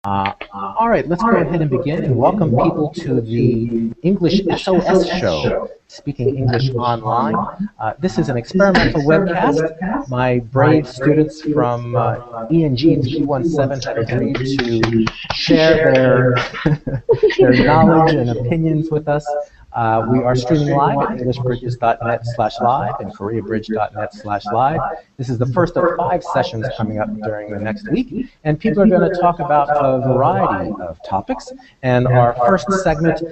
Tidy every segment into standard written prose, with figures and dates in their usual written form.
All right, let's go ahead and begin and welcome people to the English SOS show, Speaking English Online. This is an experimental webcast. My brave students from ENG 317 had agreed to share their knowledge and opinions with us. We are streaming live at englishbridges.net/live and koreabridge.net/live. This is the first of 5 sessions coming up during the next week, and people are going to talk about a variety of topics. And our first segment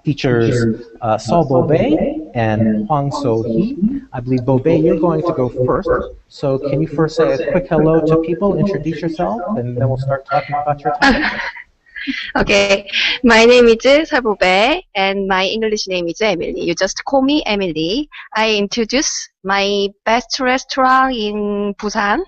features Saul Bobe and Hwang So-hee. I believe Bobe, you're going to go first. So can you first say a quick hello to people, introduce yourself, and then we'll start talking about your topic. Okay, my name is Salbobe and my English name is Emily. You just call me Emily. I introduce my best restaurant in Busan.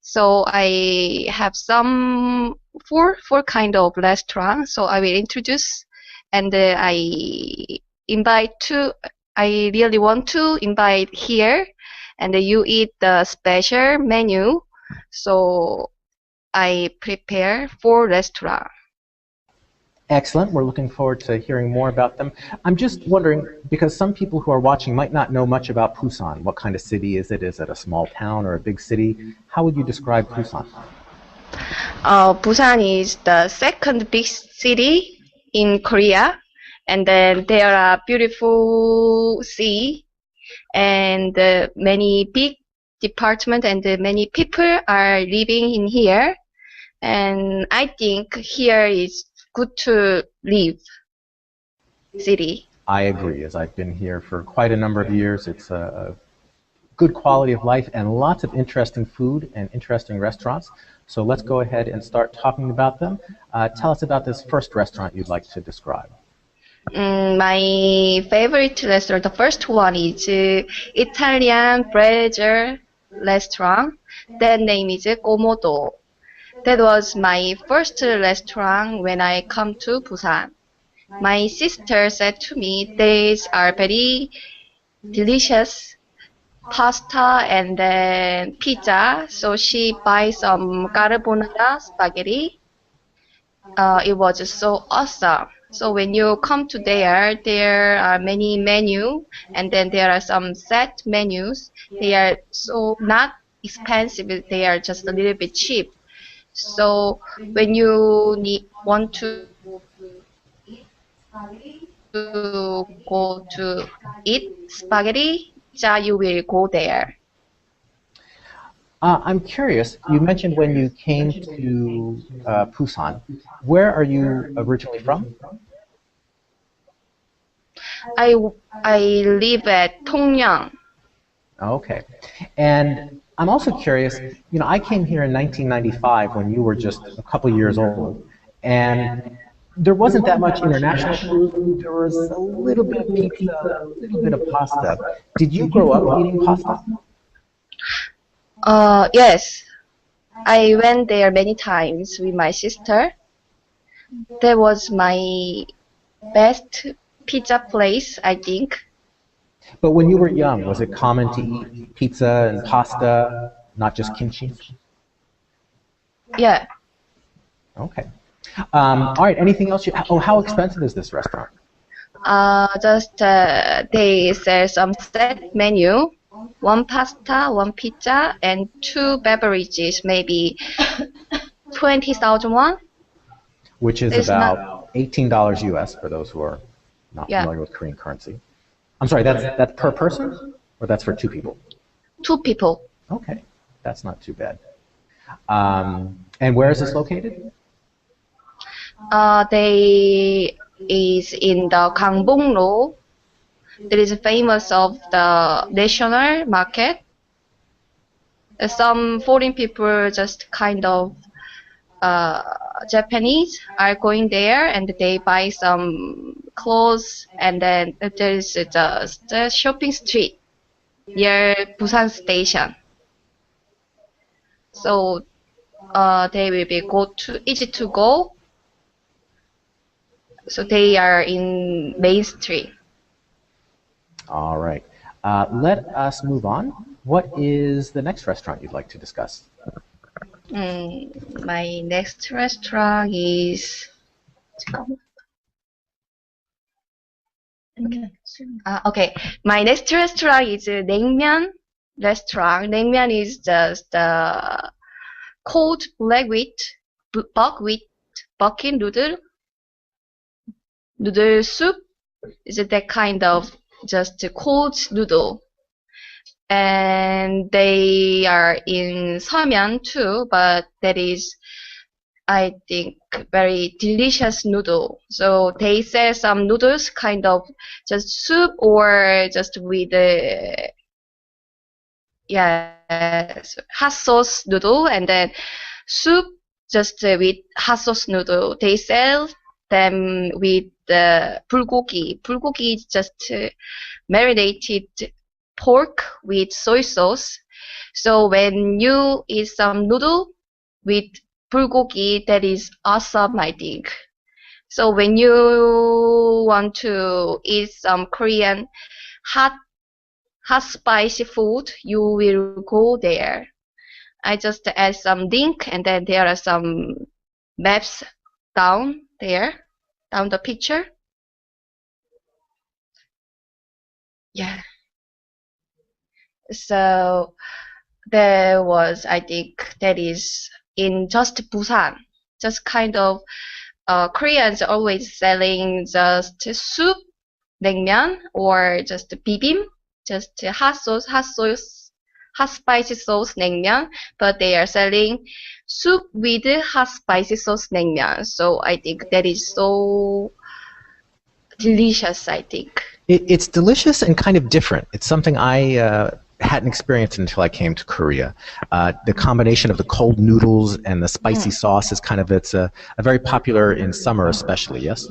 So I have some four kind of restaurants. So I will introduce, and I really want to invite here, and you eat the special menu. So I prepare 4 restaurants. Excellent. We're looking forward to hearing more about them. I'm just wondering, because some people who are watching might not know much about Busan. What kind of city is it? Is it a small town or a big city? How would you describe Busan? Busan is the second big city in Korea. And then there are beautiful sea and many big departments and many people are living in here. And I think here is good to live city. I agree, as I've been here for quite a number of years. It's a good quality of life and lots of interesting food and interesting restaurants. So let's go ahead and start talking about them. Tell us about this first restaurant you'd like to describe. My favorite restaurant, the first one is Italian Brazier restaurant. That name is Komodo. That was my first restaurant when I come to Busan. My sister said to me, these are very delicious pasta and then pizza. So she buys some carbonara spaghetti. It was so awesome. So when you come to there are many menus, and then there are some set menus. They are so not expensive. They are just a little bit cheap. So when you want to go to eat spaghetti, you will go there. I'm curious, you mentioned when you came to Busan. Where are you originally from? I live at Tongyeong. Okay. And I'm also curious, you know, I came here in 1995 when you were just a couple years old, and there wasn't that much international food. There was a little bit of pizza, a little bit of pasta. Did you grow up eating pasta? Yes. I went there many times with my sister. That was my best pizza place, I think. But when you were young, was it common to eat pizza and pasta, not just kimchi? Yeah. Okay. All right, anything else? How expensive is this restaurant? They sell some set menu, 1 pasta, 1 pizza, and 2 beverages, maybe 20,000 won. Which is about $18 US for those who are not familiar with Korean currency. I'm sorry, that's per person, or that's for 2 people? 2 people. Okay, that's not too bad. And where is this located? They is in the Gangbong-ro. That is famous of the national market. Some foreign people, just kind of Japanese, are going there and they buy some clothes, and then there is the shopping street near Busan station. So they will be easy to go. So they are in Main Street. All right. Let us move on. What is the next restaurant you'd like to discuss? My next restaurant is okay. My next restaurant is a 냉면 restaurant. 냉면 is just cold black wheat, bucket noodle soup. Is that kind of just a cold noodle. And they are in seomyeon too, but that is, I think, very delicious noodle. So they sell some noodles, kind of just soup or just with hot sauce noodle, and then soup just with hot sauce noodle. They sell them with bulgogi. Bulgogi is just marinated pork with soy sauce. So when you eat some noodle with bulgogi, that is awesome, I think. So when you want to eat some Korean hot spicy food, you will go there. I just add some link, and then there are some maps down there, down the picture. Yeah. So there was, I think, that is in just Busan. Just kind of Koreans always selling just soup, 냉면, or just bibim, just hot spicy sauce 냉면, but they are selling soup with hot spicy sauce 냉면. So I think that is so delicious, I think. It's delicious and kind of different. It's something I hadn't experienced until I came to Korea. The combination of the cold noodles and the spicy sauce is kind of, it's a very popular in summer especially, yes?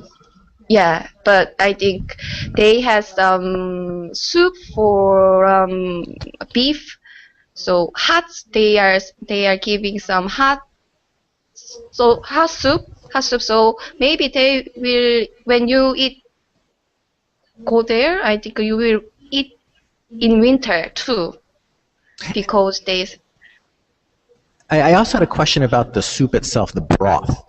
Yeah, but I think they have some soup for beef. So hot, they are giving some hot soup. So maybe they will, when you go there, I think you will eat in winter too, because I also had a question about the soup itself, the broth.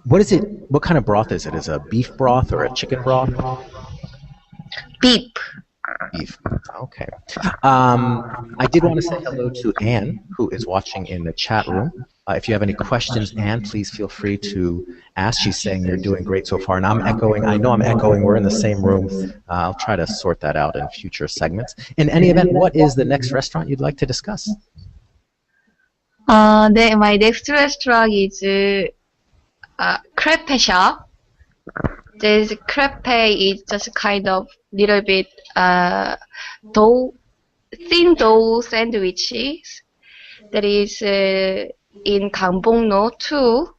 What is it? What kind of broth is it? Is it a beef broth or a chicken broth? Beef. Beef. Okay. I did want to say hello to Anne, who is watching in the chat room. If you have any questions, Anne, please feel free to ask. She's saying you're doing great so far, and I'm echoing. I know I'm echoing. We're in the same room. I'll try to sort that out in future segments. In any event, what is the next restaurant you'd like to discuss? My next restaurant is crepe shop. This crepe is just kind of little bit thin dough sandwiches. That is in Gangbong-no too.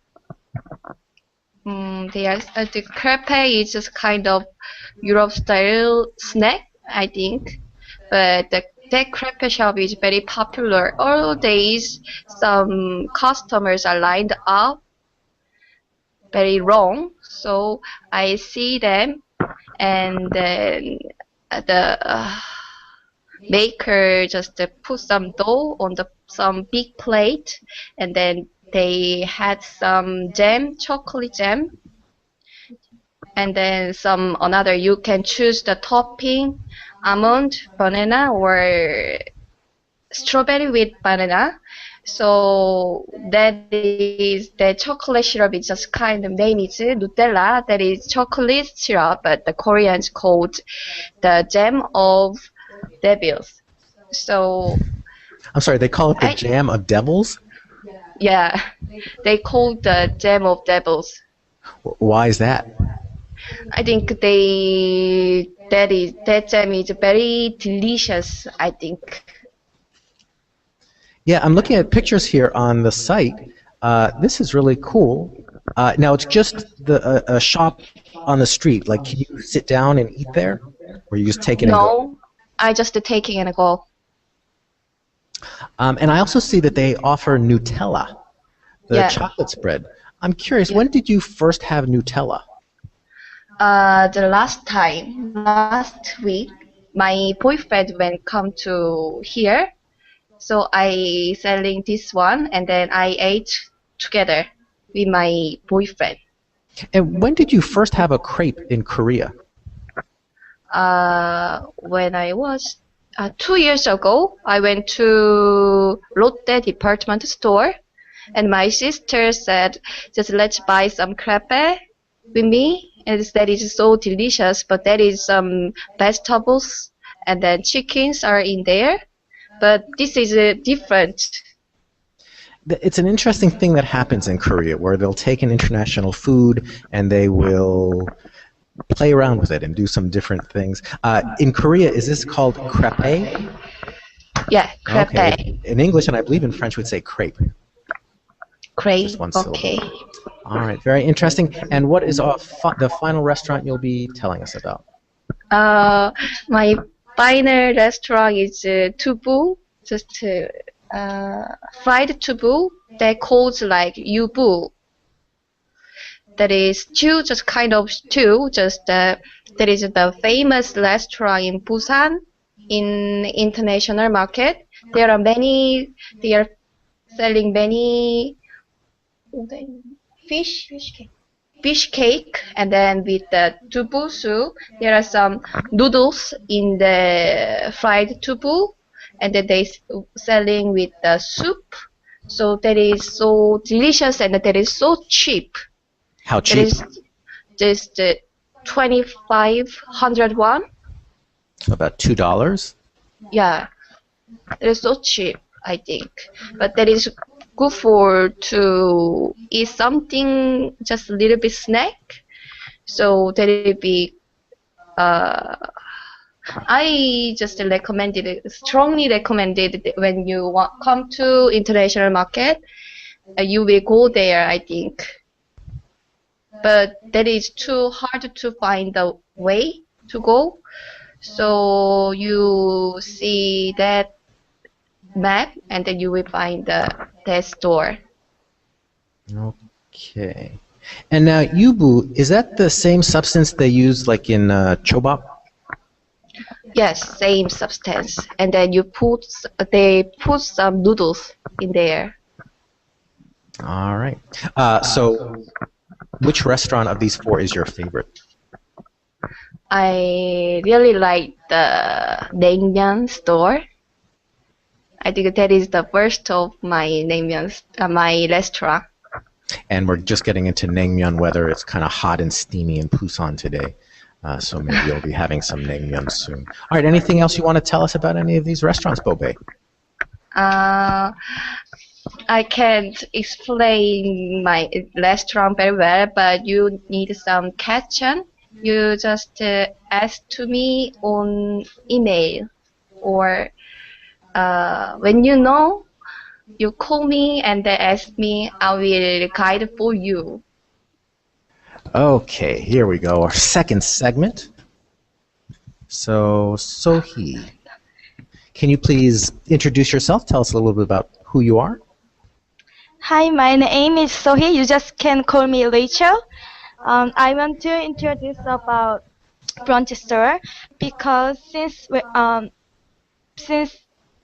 The crepe is just kind of Europe style snack, I think. But that crepe shop is very popular. All days, some customers are lined up very long, so I see them, and then the maker just put some dough on some big plate, and then they had some jam, chocolate jam, and then some another. You can choose the topping, almond, banana, or strawberry with banana. So the chocolate syrup is just kind of name is Nutella. That is chocolate syrup, but the Koreans called the jam of devils. So I'm sorry, they call it the jam of devils? Yeah, they call the jam of devils. Why is that? I think that jam is very delicious, I think. Yeah, I'm looking at pictures here on the site. This is really cool. Now, it's just a shop on the street. Like, can you sit down and eat there? Or you just take it and go? No, I just take it and go. And I also see that they offer Nutella, the chocolate spread. I'm curious, when did you first have Nutella? The last week, my boyfriend come to here. So I selling this one, and then I ate together with my boyfriend. And when did you first have a crepe in Korea? When I was 2 years ago, I went to Lotte department store, and my sister said, "Just let's buy some crepe with me." And that is so delicious, but there is some vegetables and then chickens are in there. But this is different. It's an interesting thing that happens in Korea where they'll take an international food and they will play around with it and do some different things. In Korea, is this called crepe? Yeah, crepe. Okay. In English, and I believe in French, we'd say crepe. Crepe. Just one syllable. Okay. All right, very interesting. And what is the final restaurant you'll be telling us about? My final restaurant is tubu, just fried tubu. They called like yubu. That is stew, just kind of stew. Just that is the famous restaurant in Busan, in international market. There are many. They are selling many fish cake, and then with the tubu soup, there are some noodles in the fried tubu, and then they selling with the soup. So that is so delicious, and that is so cheap. How cheap? It is just 2,500 won. So about $2. Yeah, it is so cheap, I think. But that is good for to eat something, just a little bit snack. So that will be. I just strongly recommended it when you come to international market. You will go there, I think. But that is too hard to find the way to go. So you see that map, and then you will find that store. Okay. And now yubu, is that the same substance they use like in chobap? Yes, same substance. And then they put some noodles in there. All right. So which restaurant of these four is your favorite? I really like the naengmyeon store. I think that is the first of my naengmyeon, my restaurant. And we're just getting into naengmyeon weather. It's kind of hot and steamy in Busan today. So maybe you'll be having some naengmyeon soon. All right, anything else you want to tell us about any of these restaurants, Bobe? I can't explain my restaurant very well, but you need some question. You just ask to me on email, or when you know, you call me and ask me. I will guide for you. Okay, here we go. Our second segment. So, Sohee, can you please introduce yourself? Tell us a little bit about who you are. Hi, my name is Sohee. You just can call me Rachel. I want to introduce about Brunch store because since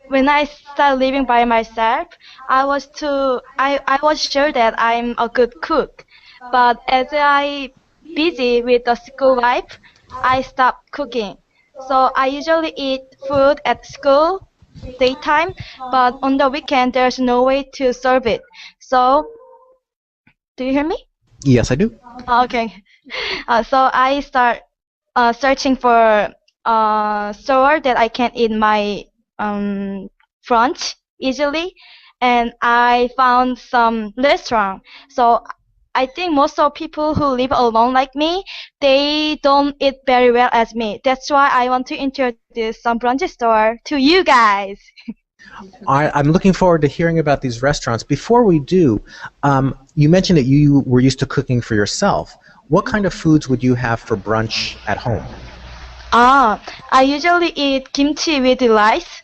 when I started living by myself, I was sure that I'm a good cook. But as I busy with the school life, I stopped cooking. So I usually eat food at school daytime, but on the weekend there's no way to serve it. So, do you hear me? Yes, I do. Okay. So I start searching for a store that I can eat my brunch easily, and I found some restaurant. So I think most of people who live alone like me, they don't eat very well as me. That's why I want to introduce some brunch store to you guys. I'm looking forward to hearing about these restaurants. Before we do, you mentioned that you were used to cooking for yourself. What kind of foods would you have for brunch at home? I usually eat kimchi with rice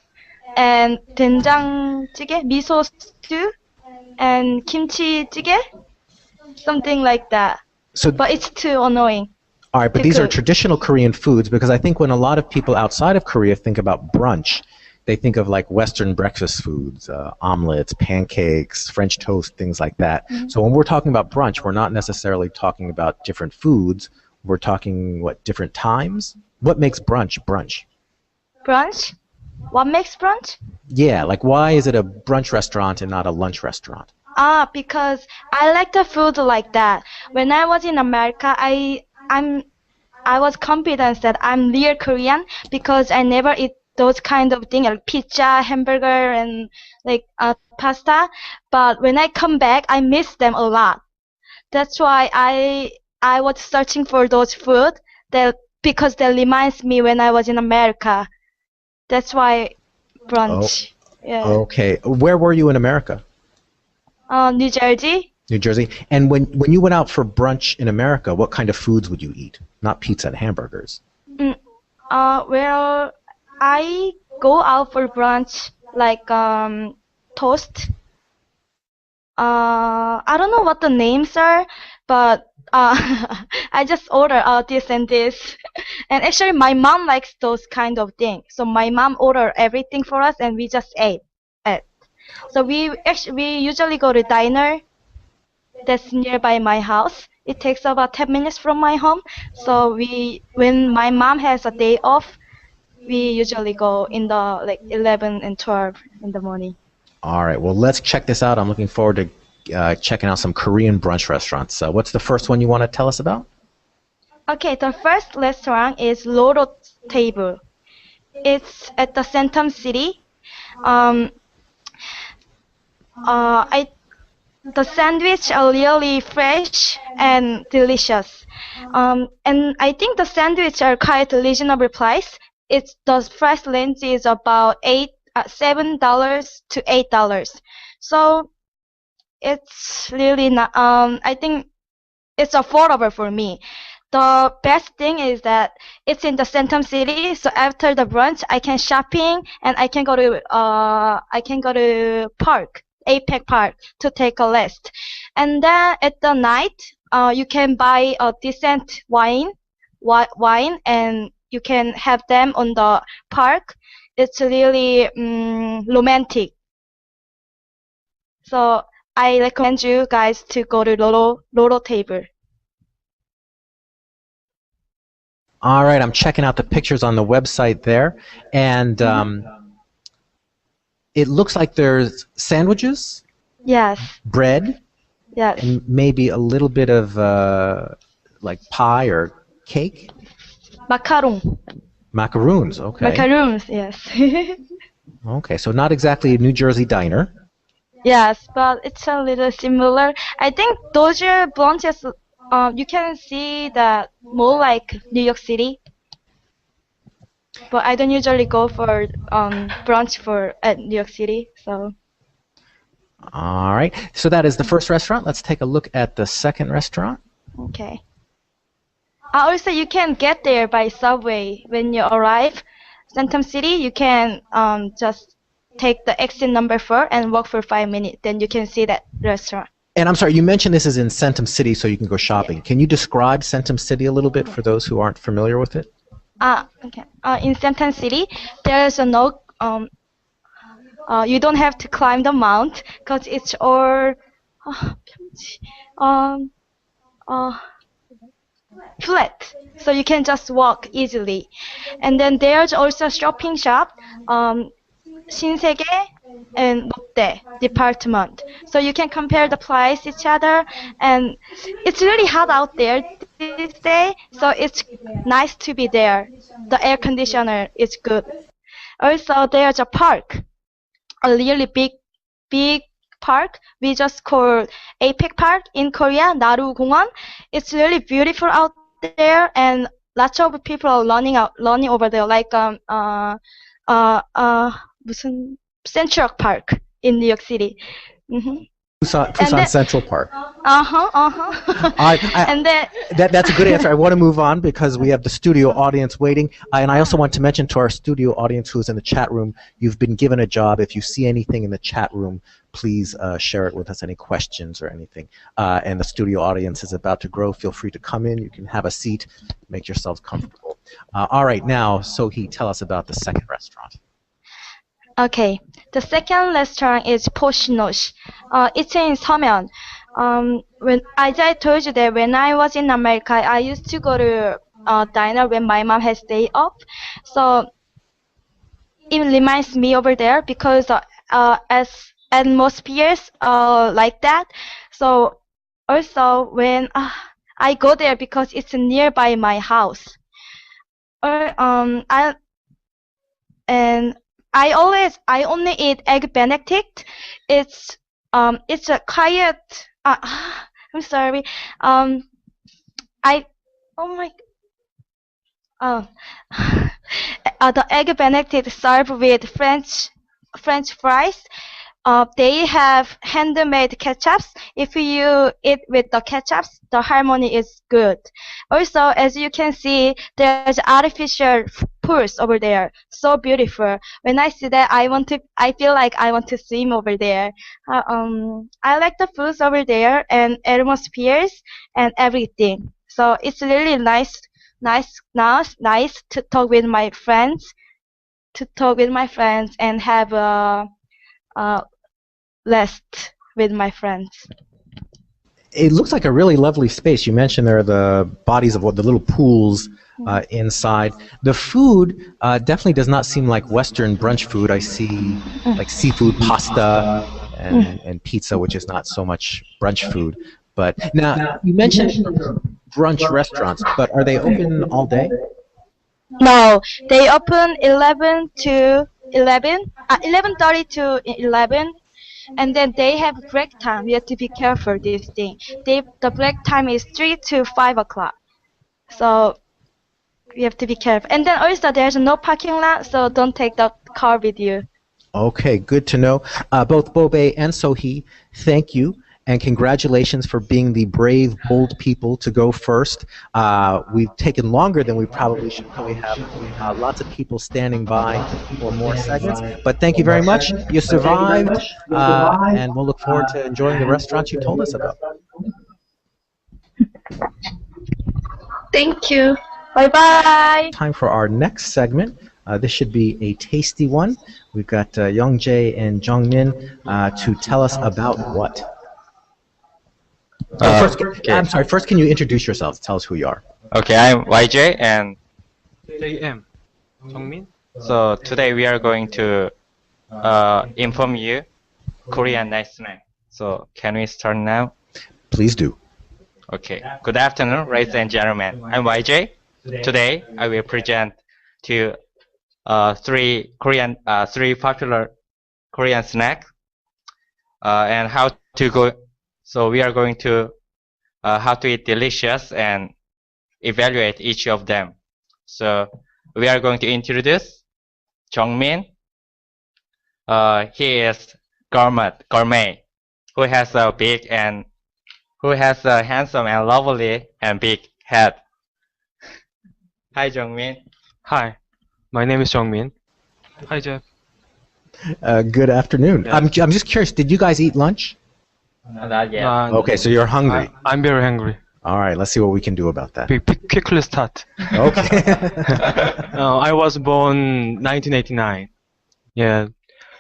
and 된장찌개, miso stew, and kimchi jjigae, something like that. But it's too annoying. All right, but these are traditional Korean foods, because I think when a lot of people outside of Korea think about brunch, they think of like Western breakfast foods, omelets, pancakes, French toast, things like that. Mm-hmm. So when we're talking about brunch, we're not necessarily talking about different foods. We're talking, what, different times? What makes brunch brunch? Brunch? What makes brunch? Yeah, like why is it a brunch restaurant and not a lunch restaurant? Because I like the food like that. When I was in America, I was confident that I'm real Korean because I never eat those kind of things like pizza, hamburger, and like pasta. But when I come back, I miss them a lot. That's why I was searching for those food because that reminds me when I was in America. That's why brunch. Yeah. Okay. Where were you in America? New Jersey. New Jersey. And when you went out for brunch in America, what kind of foods would you eat? Not pizza and hamburgers. Well, I go out for brunch like toast. I don't know what the names are, but I just order this and this. And actually, my mom likes those kind of things. So my mom ordered everything for us, and we just ate it. So we usually go to diner that's nearby my house. It takes about 10 minutes from my home. So when my mom has a day off, we usually go in the like 11 and 12 in the morning. All right. Well, let's check this out. I'm looking forward to checking out some Korean brunch restaurants. What's the first one you want to tell us about? Okay, the first restaurant is Roro Table. It's at the Centum City. The sandwich are really fresh and delicious. And I think the sandwich are quite reasonable price. The price range is about $7 to $8. So it's really not. I think it's affordable for me. The best thing is that it's in the Centum City. So after the brunch, I can shopping and I can go to park. APEC Park to take a rest. And then at the night, you can buy a decent wine, and you can have them on the park. It's really romantic. So I recommend you guys to go to Roro Table. All right, I'm checking out the pictures on the website there, and it looks like there's sandwiches, Yes. bread, Yes. and maybe a little bit of like pie or cake. Macaron. Macaroons, okay. Macaroons, yes. Okay, so not exactly a New Jersey diner. Yes, but it's a little similar. I think those are brunches. You can see that more like New York City. But I don't usually go for brunch at New York City, so. All right, so that is the first restaurant. Let's take a look at the second restaurant. Okay. Also, you can get there by subway when you arrive. Centum City, you can just take the exit number 4 and walk for 5 minutes. Then you can see that restaurant. And I'm sorry, you mentioned this is in Centum City, so you can go shopping. Can you describe Centum City a little bit for those who aren't familiar with it? Okay. In Centum City, there's no. You don't have to climb the mount because it's all flat, so you can just walk easily. And then there's also a shopping shop, 신세계 and Lotte department. So you can compare the price each other, and it's really hot out there this day, so it's nice to be there. The air conditioner is good. Also, there's a park, a really big park. We just call APEC Park in Korea, Naru 공원. It's really beautiful out there, and lots of people are running over there, like 무슨 Central Park in New York City. Busan Central Park. And then that's a good answer. I want to move on because we have the studio audience waiting. And I also want to mention to our studio audience who's in the chat room, you've been given a job. If you see anything in the chat room, please share it with us, any questions or anything. And the studio audience is about to grow. Feel free to come in. You can have a seat. Make yourselves comfortable. All right, now, Sohee, tell us about the second restaurant. Okay. The second restaurant is Posh Nosh. It's in seomyeon. When as I told you that when I was in America, I used to go to a diner when my mom has day off. So it reminds me over there because as atmospheres like that. So also when I go there because it's nearby my house. Or I only eat egg Benedict. It's a quiet. I'm sorry. I oh my. Oh, the egg Benedict served with French fries. They have handmade ketchups. If you eat with the ketchups, the harmony is good. Also, as you can see, there's artificial pools over there. So beautiful. When I see that, I feel like I want to swim over there. I like the foods over there and atmospheres and everything. So it's really nice to talk with my friends, and have a rest with my friends. It looks like a really lovely space. You mentioned there are the bodies of the little pools inside. The food definitely does not seem like Western brunch food. I see like seafood, pasta, and pizza, which is not so much brunch food. But now you mentioned brunch restaurants, but are they open all day? No, they open 11:30 to 11. And then they have break time. You have to be careful this thing. The break time is 3 to 5 o'clock. So you have to be careful. And then also there's no parking lot, so don't take the car with you. Okay, good to know. Both Bobe and Sohee, thank you. And congratulations for being the brave, bold people to go first. We've taken longer than we probably should. We have lots of people standing by for more segments. But thank you very much. You survived, and we'll look forward to enjoying the restaurants you told us about. Thank you. Bye-bye. Time for our next segment. This should be a tasty one. We've got Youngjae and Jungmin to tell us about what? I'm sorry. First, can you introduce yourselves? Tell us who you are. Okay, I'm YJ and JM, Jungmin. so today we are going to inform you Korean nice snack. So can we start now? Please do. Okay. Good afternoon, ladies and gentlemen. I'm YJ. Today I will present to three popular Korean snacks and how to go. So we are going to how to eat delicious and evaluate each of them. So we are going to introduce Jungmin. He is gourmet, who has a handsome and lovely and big head. Hi, Jungmin. Hi, my name is Jungmin. Hi, Jeff. Good afternoon. Yes. I'm just curious. Did you guys eat lunch? Not yet. Okay, so you're hungry. I'm very hungry. All right, let's see what we can do about that. Quickly start. Okay. I was born 1989. Yeah,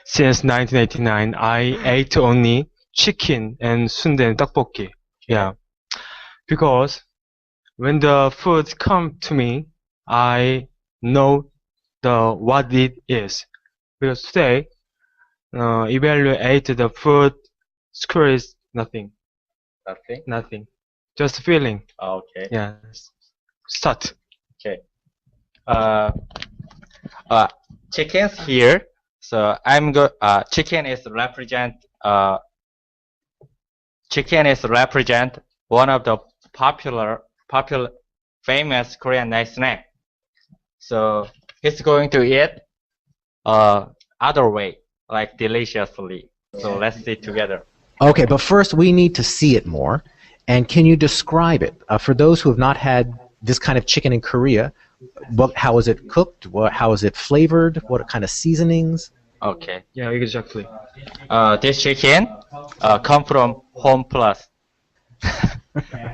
since 1989, I ate only chicken and sundae and tteokbokki. Yeah, because when the food come to me, I know what it is. Because today, evaluate the food score is nothing. Nothing. Just feeling. Okay. Yeah. Start. Okay. Chickens here. So chicken is represent one of the popular famous Korean night snack. So he's going to eat other way, like deliciously. So let's see together. Okay, but first we need to see it more. And can you describe it? For those who have not had this kind of chicken in Korea, how is it cooked? How is it flavored? What kind of seasonings? Okay. Yeah, exactly. This chicken come from Home Plus.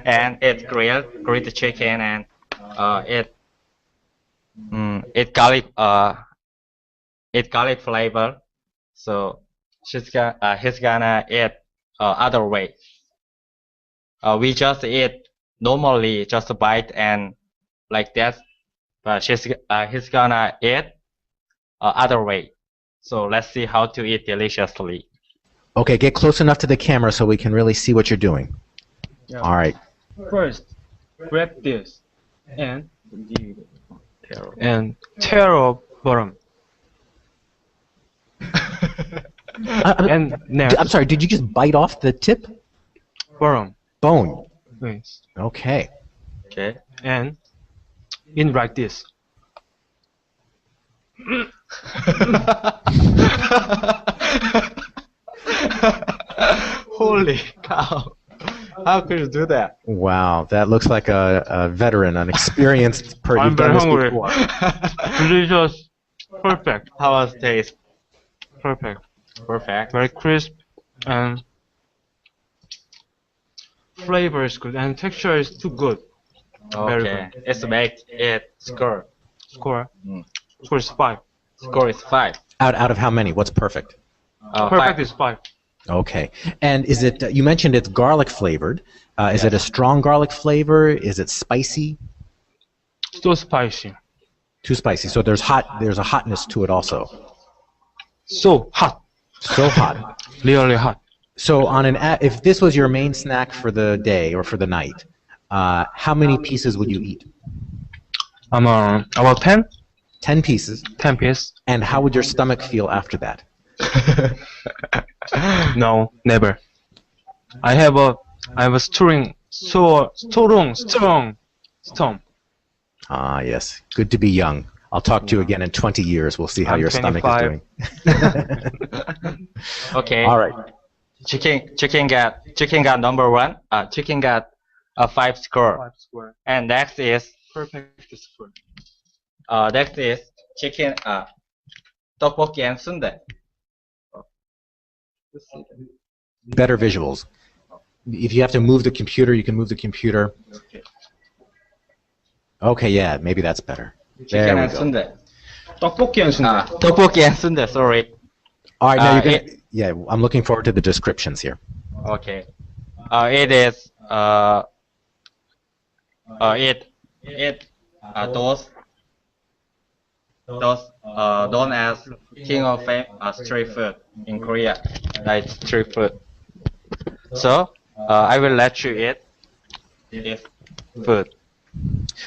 And it's grilled chicken, and it garlic flavor So he's gonna eat other way. We just eat normally, just a bite and like that. But he's gonna eat other way. So let's see how to eat deliciously. Okay, get close enough to the camera so we can really see what you're doing. Yeah. All right. First, grab this and tear off bottom. And next, I'm sorry, did you just bite off the tip? bottom. Bone. Yes. Okay. Okay. And in like this. Holy cow. How could you do that? Wow, that looks like a veteran, an experienced person. I'm very hungry. Delicious. Perfect. How was taste? Perfect. Perfect. Very crisp and flavor is good and texture is too good. Very Okay. Let's make it score. Score. Mm. Score is 5. Score is 5. Out of how many? What's perfect? Perfect is 5. Okay. And is it? You mentioned it's garlic flavored. Is it a strong garlic flavor? Is it spicy? So spicy. Too spicy. So there's a hotness to it also. So hot. So hot. Really hot. So if this was your main snack for the day or for the night, how many pieces would you eat? About 10? 10 pieces. 10 pieces. And how would your stomach feel after that? No, never. I have a strong stomach. Ah, yes. Good to be young. I'll talk to you again in 20 years. We'll see how I'm your stomach is 25. doing. Okay. All right. Chicken got number 1. Chicken got a 5 score. 5 square. And next is Perfect score. next is chicken tteokbokki and sundae. Better visuals. If you have to move the computer, you can move the computer. Okay, yeah, maybe that's better. There Chicken we and go. sundae. 떡볶이 and sundae. Tteokbokki and sundae, sorry. All right, now you're it- gonna. Yeah, I'm looking forward to the descriptions here. Okay. It is those known as king of fame street food in Korea, like street food. So I will let you eat this food.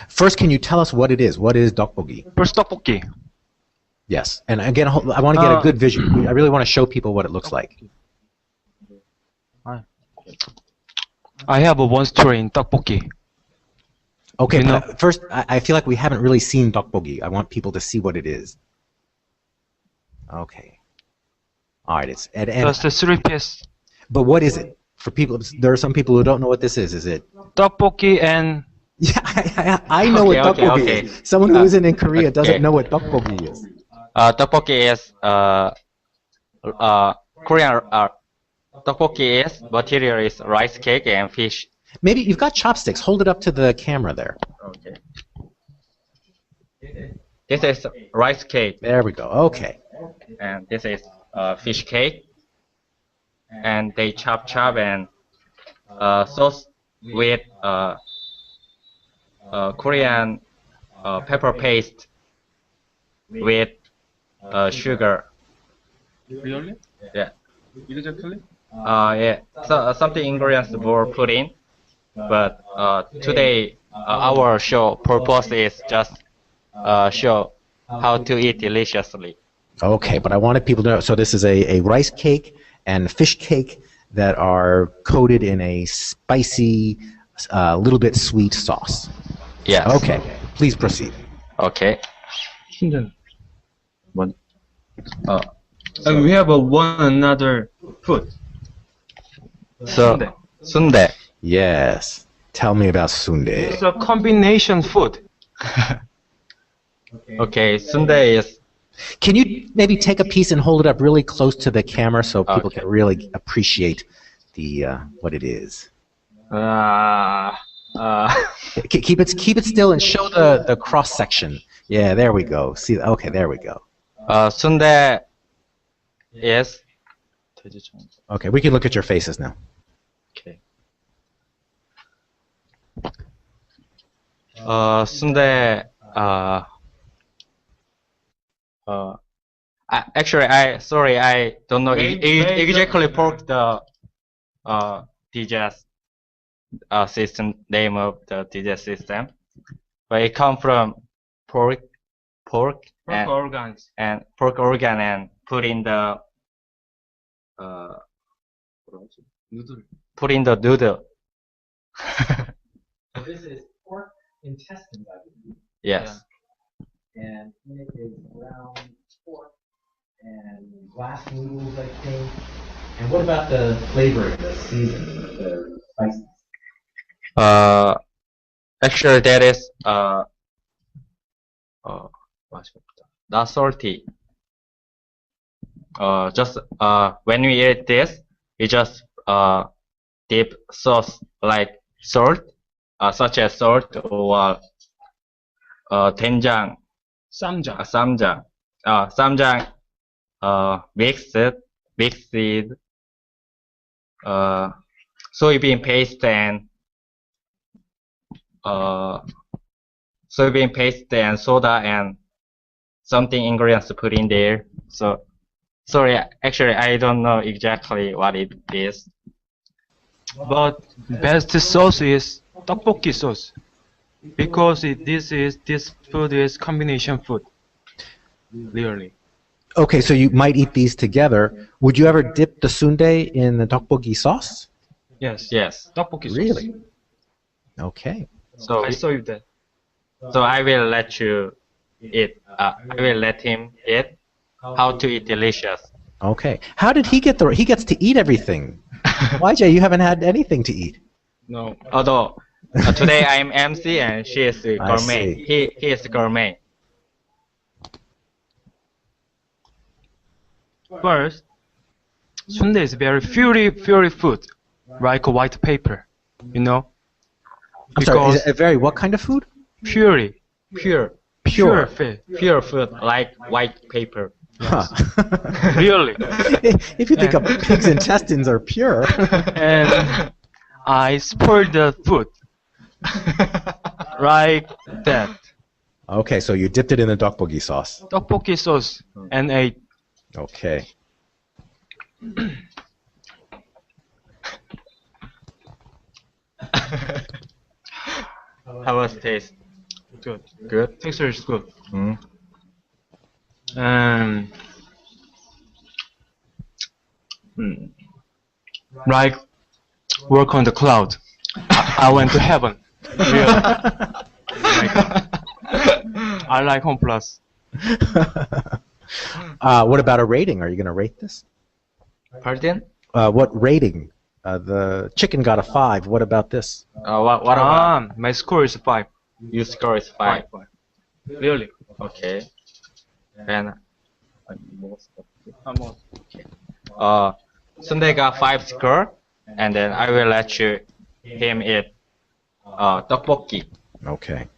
First, can you tell us what it is? What is tteokbokki? First 떡볶이. Yes, and again, I want to get a good vision. I really want to show people what it looks like. I have one story in 떡볶이. Okay, You know- but first, I feel like we haven't really seen tteokbokki. I want people to see what it is. Okay. All right, and Just the 3 piece. but what is it? For people, there are some people who don't know what this is. Is it? 떡볶이 and Yeah, I know what Okay, tteokbokki okay. is. Someone who isn't in Korea doesn't okay. know what tteokbokki is. Tteokbokki is Korean. Tteokbokki is material is rice cake and fish. Maybe you've got chopsticks. Hold it up to the camera there. Okay. This is rice cake, There we go. Okay. and this is fish cake. And they chop and sauce with Korean pepper paste with sugar. Really? Yeah. Exactly? Yeah. So something ingredients were put in, but today our show purpose is just show how to eat deliciously. Okay, but I wanted people to know. So this is a rice cake and fish cake that are coated in a spicy, little bit sweet sauce. Yes. Okay, please proceed. Okay. 순대. One. And we have one another food. So sundae. Yes. Tell me about sundae. It's a combination food. Okay, sundae is Can you maybe take a piece and hold it up really close to the camera so people Okay. can really appreciate the what it is? Keep it still and show the cross section. Yeah, there we go. See, okay, there we go. sundae is Okay, we can look at your faces now. okay. Sunday. Actually, I don't know exactly pork the digest system name of the digest system, but it come from pork and organs. pork organ and put in the noodle. This is pork intestines, I believe. Yes. And in it is ground pork and glass noodles, I think. And what about the flavoring, the seasoning, the spices? Actually, that is not salty. Just when we eat this, we just dip sauce like salt, such as salt or 된장, 쌈장, mixed soybean paste and soda and something ingredients to put in there. So sorry, actually I don't know exactly what it is. But best sauce is tteokbokki sauce because this food is combination food. Really. Okay, so you might eat these together. Would you ever dip the sundae in the tteokbokki sauce? Yes. Yes. Tteokbokki sauce. Really? Okay. So I saw you that. So I will let you eat. I will let him eat how to eat delicious. Okay. How did he get he gets to eat everything? YJ, you haven't had anything to eat. No. Although today I'm MC and she is a gourmet. see. He is a gourmet. First, sundae is very fury food, like a white paper, you know. I'm sorry, is it very what kind of food? Fury, Pure food. pure food like white paper. Huh. Really. If you think of pig's intestines are pure. And I spoiled the food like that. Okay, so you dipped it in the tteokbokki sauce. Tteokbokki sauce and ate. Okay. How was the taste? Good. Good. Texture is good. Mm. Like work on the cloud. I went to heaven. Really. I like Home Plus. What about a rating? Are you going to rate this? Pardon? What rating? The chicken got a 5. What about this? What about My score is 5. your score is 5? Really? Okay. And Sunday got 5 score, and then I will let him eat tteokbokki. Okay.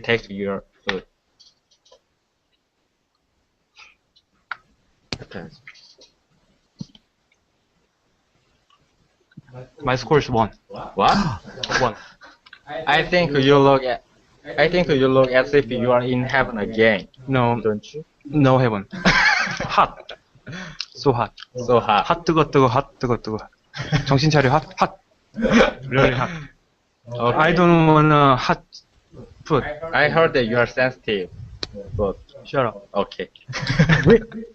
Take your food. My score is 1. What? 1. I think you look as if you are in heaven again, No, don't you? no heaven. Hot. So hot. So hot. 핫 뜨거. 정신 차려. 핫. Really hot. Okay. I don't wanna hot food. I heard that you are sensitive. But Shut up. okay.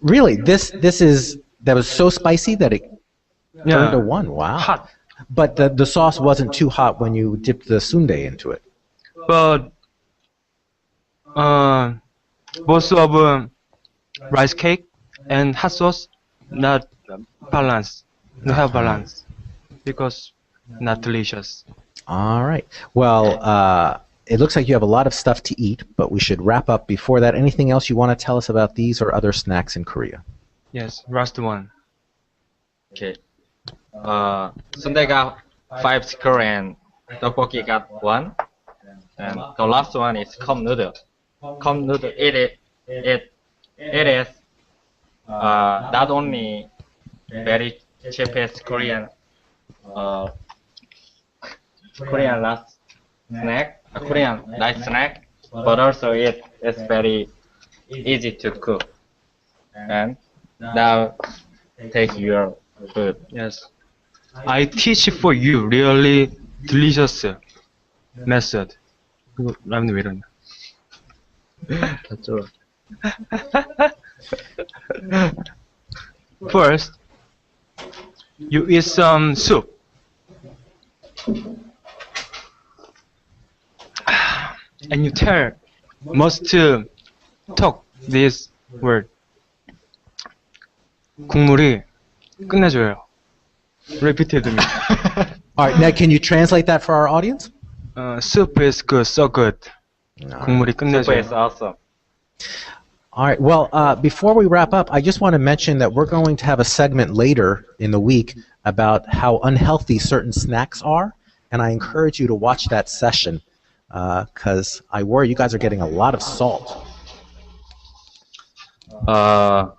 Really? That was so spicy that it turned to 1. Wow. Hot. But the sauce wasn't too hot when you dipped the sundae into it. But most of rice cake and hot sauce not balanced. No have balance because not delicious. All right. Well, it looks like you have a lot of stuff to eat, but we should wrap up before that. Anything else you want to tell us about these or other snacks in Korea? Yes, last one. Okay. Sunday got 5 score and tteokbokki got 1. And the last one is cup noodle. Cup noodle. It is not only very cheapest Korean last snack, a Korean light snack, but also it is very easy to cook. And now take your food. Yes. I teach for you really delicious method. 이거 라면 왜 이러냐? First, you eat some soup. And you must talk this word. 국물이 끝내줘요. Repeatedly. All right, now can you translate that for our audience? Soup is good, so good. 국물이 Soup 끝내줘요. is awesome. All right, well, before we wrap up, I just want to mention that we're going to have a segment later in the week about how unhealthy certain snacks are, and I encourage you to watch that session because I worry you guys are getting a lot of salt. I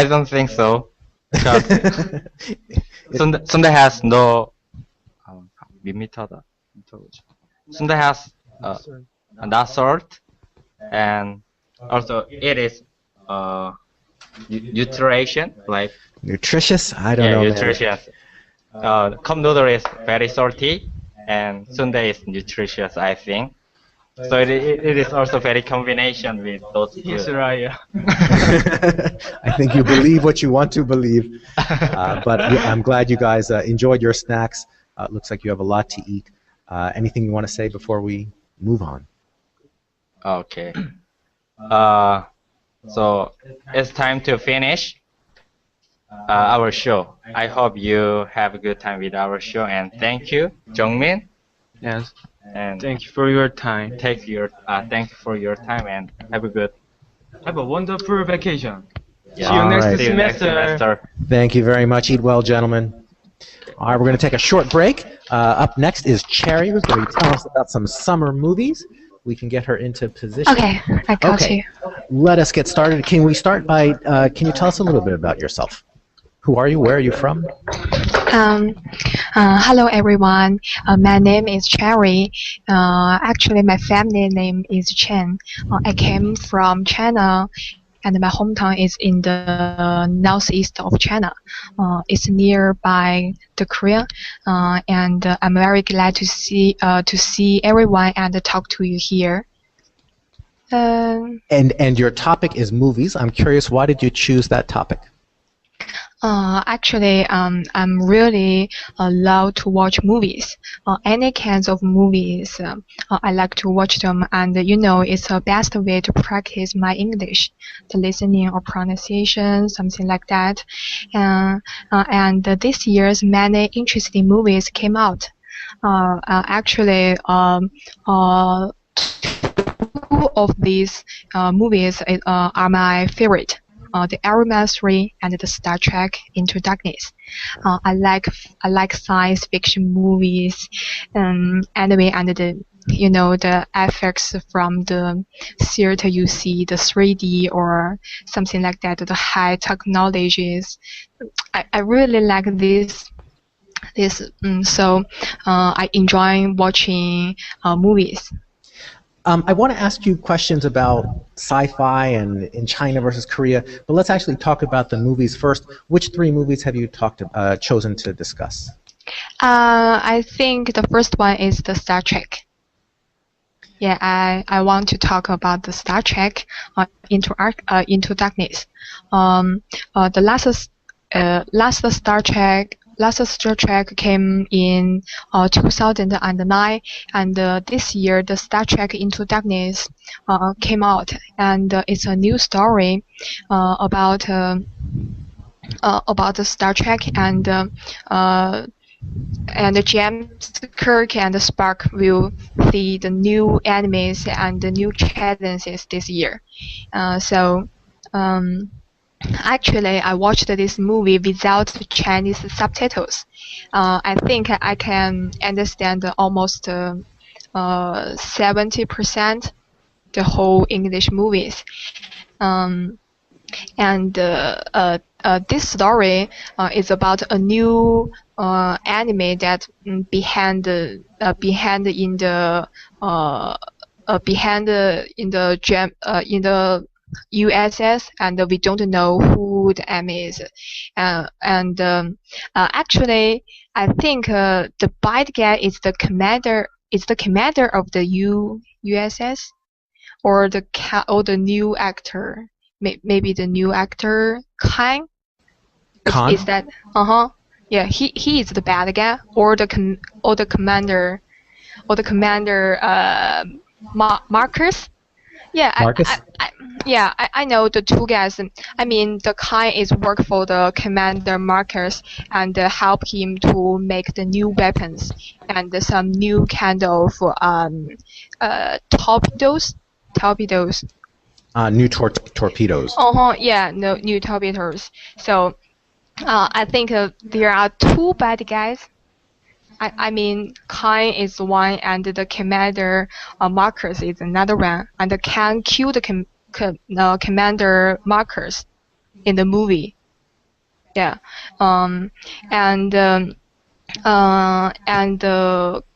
don't think so. Because Sundae has no 밋밋하다. Sundae has not salt, and also it is nutrition, like Nutritious? I don't know. nutritious. Cup noodle is very salty, and Sundae is nutritious, I think. So it is also very combination with those He's food. right. I think you believe what you want to believe. But I'm glad you guys enjoyed your snacks. It looks like you have a lot to eat. Anything you want to say before we move on? Okay. So it's time to finish our show. I hope you have a good time with our show, and thank you, Jungmin. Yes. And Thank you for your time. thank you for your time, and have Have a wonderful vacation. yeah. See you next Alright. See you next semester. semester. Thank you very much. Eat well, gentlemen. All right, we're going to take a short break. Up next is Cherry, who's going to tell us about some summer movies. We can get her into position. Okay, I got you. Let us get started. Can we start by, can you tell us a little bit about yourself? Who are you? Where are you from? Hello everyone. My name is Cherry. Actually, my family name is Chen. I came from China, and my hometown is in the northeast of China. It's nearby the Korea, and I'm very glad to see everyone and talk to you here. And your topic is movies. I'm curious, why did you choose that topic? Actually, I'm really love to watch movies. Any kinds of movies, I like to watch them, and it's the best way to practice my English, the listening or pronunciation, something like that. And this year's many interesting movies came out. Actually, two of these movies are my favorite. The Iron Man 3 and the Star Trek Into Darkness. I like science fiction movies, anyway, and the effects from the theater you see, the 3D or something like that, the high technologies. I really like this. So I enjoy watching movies. I want to ask you questions about sci-fi and in China versus Korea, but let's actually talk about the movies first. Which three movies have you chosen to discuss? I think the first one is the Star Trek. Yeah, I want to talk about the Star Trek Into Darkness. The last Star Trek came in 2009, and this year the Star Trek Into Darkness came out, and it's a new story about the Star Trek, and James Kirk and Spock will see the new enemies and the new challenges this year. Actually, I watched this movie without Chinese subtitles. I think I can understand almost 70%, the whole English movies. And this story is about a new anime that behind in the USS, and we don't know who the anime is. Actually, I think the bad guy is the commander. Is the commander of the USS, or the new actor? Maybe the new actor Kang. Khan? Is that Yeah, he is the bad guy, or the commander, Marcus. Yeah, Marcus? I know the two guys. I mean, the Khan is work for the commander Marcus and help him to make the new weapons and some new kind of torpedoes. New torpedoes. Yeah, no new torpedoes. So I think there are two bad guys. I mean, Khan is one, and the commander Marcus is another one, and can kill the commander Marcus in the movie. Yeah,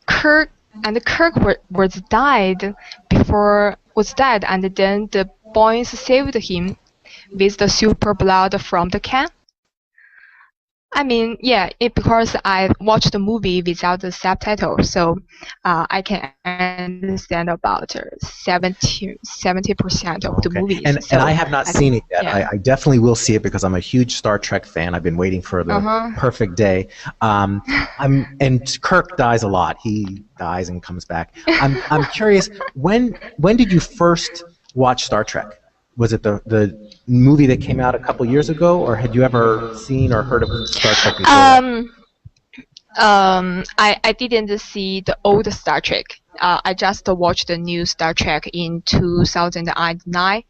Kirk was died, and then the boys saved him with the super blood from the can. I mean, yeah, because I watched the movie without the subtitle, so I can understand about 70% of the movies. And I have not seen it yet. Yeah. I definitely will see it because I'm a huge Star Trek fan. I've been waiting for the perfect day. And Kirk dies a lot. He dies and comes back. I'm curious, when did you first watch Star Trek? Was it the movie that came out a couple years ago, or had you ever seen or heard of Star Trek before? I didn't see the old Star Trek. I just watched the new Star Trek in 2009.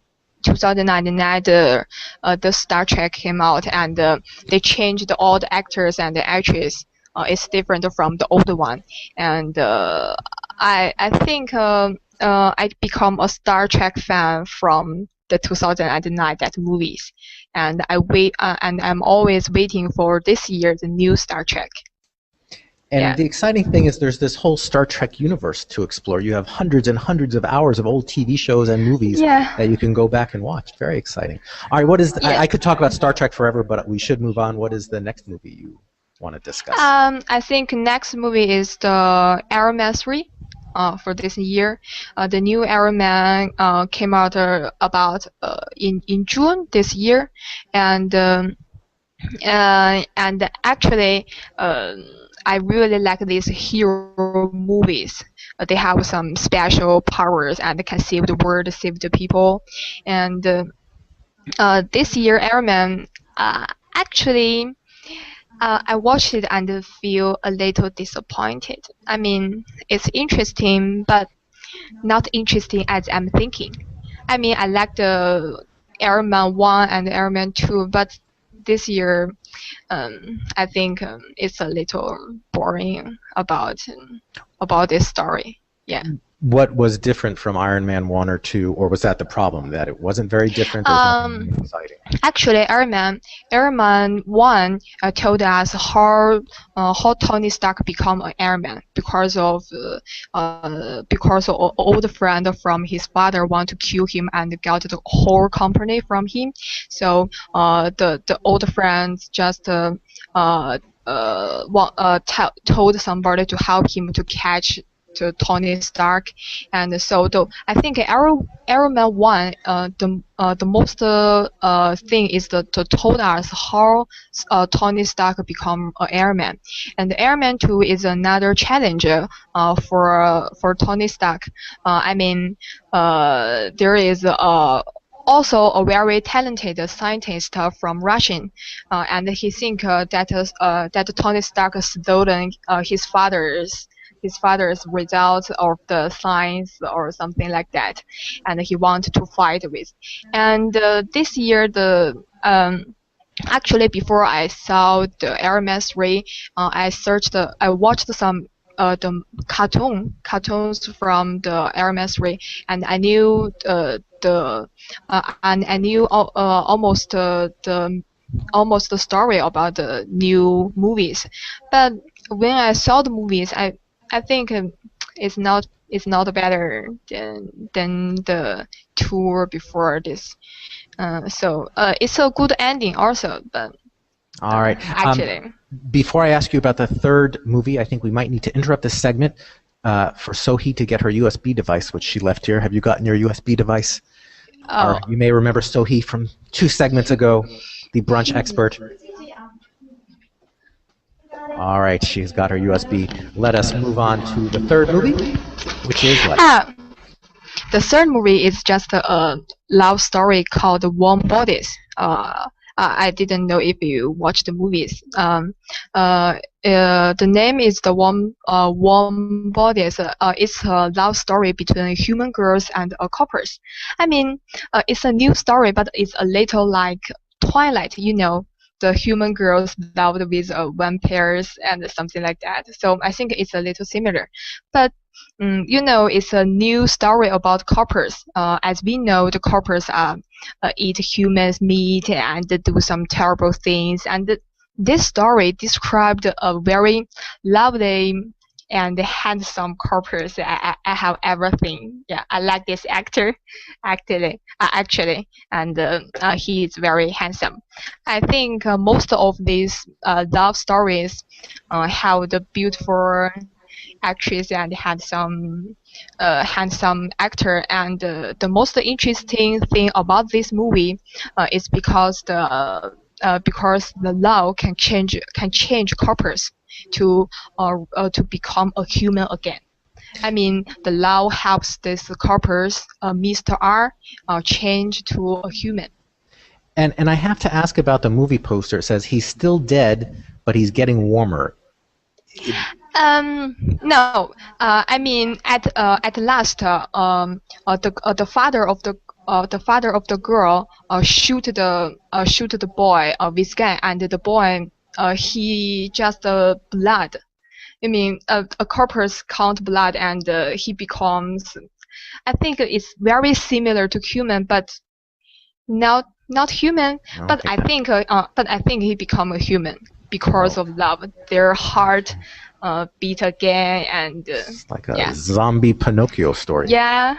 2009, the Star Trek came out, and they changed all the actors and the actresses. It's different from the old one, and I think I become a Star Trek fan from the 2009 that movies, and I'm always waiting for this year the new Star Trek. And the exciting thing is there's this whole Star Trek universe to explore. You have hundreds and hundreds of hours of old TV shows and movies that you can go back and watch. Very exciting. All right, what is I could talk about Star Trek forever, but we should move on. What is the next movie you want to discuss? I think next movie is the Iron Man 3. For this year, the new Iron Man came out about in June this year, and actually I really like these hero movies. They have some special powers and can save the world, save the people. And this year, Iron Man actually. I watched it and feel a little disappointed. I mean, it's interesting, but not interesting as I'm thinking. I mean, I like the Iron Man 1 and Iron Man 2, but this year, I think it's a little boring about this story. Yeah. What was different from Iron Man 1 or 2, or was that the problem, that it wasn't very different? Nothing exciting? Actually, Iron Man 1 told us how Tony Stark become an Iron Man because of old friend from his father want to kill him and get the whole company from him. So the old friends just told somebody to help him to catch to Tony Stark, and so I think Iron Man 1, the most thing is to told us how Tony Stark become an Iron Man, and Iron Man 2 is another challenge for Tony Stark. I mean, there is also a very talented scientist from Russian, and he think that Tony Stark stolen his father's results of the science or something like that, and he wanted to fight with. And this year, actually before I saw the Iron Man 3, I watched some the cartoons from the elementary, and I knew almost the story about the new movies. But when I saw the movies, I think it's not better than the tour before this. So it's a good ending also, but all right. actually. Before I ask you about the third movie, I think we might need to interrupt this segment for Sohee to get her USB device, which she left here. Have you gotten your USB device? Oh. You may remember Sohee from 2 segments ago, the brunch expert. All right, she's got her USB. Let us move on to the third movie, which is what? The third movie is just a love story called Warm Bodies. I didn't know if you watched the movies. The name is the Warm Bodies. It's a love story between human girls and couples. I mean, it's a new story, but it's a little like Twilight, you know. The human girls loved with vampires and something like that. So I think it's a little similar. But you know, it's a new story about couples. As we know, the couples eat humans' meat and do some terrible things. And this story described a very lovely and handsome couples. I have everything. Yeah, I like this actor, actually, and he is very handsome. I think most of these love stories have the beautiful actress and handsome actor, and the most interesting thing about this movie is because the love can change couples to become a human again. I mean, the love helps these couples, Mr. R, change to a human. And I have to ask about the movie poster. It says he's still dead, but he's getting warmer. No. I mean, at last, the father of the girl shoot the boy with gun, and the boy he just blood. I mean, a corpus count blood, and he becomes. I think it's very similar to human, but not human. Okay. But I think he become a human because of love. Their heart beat again, and it's like a zombie Pinocchio story. Yeah,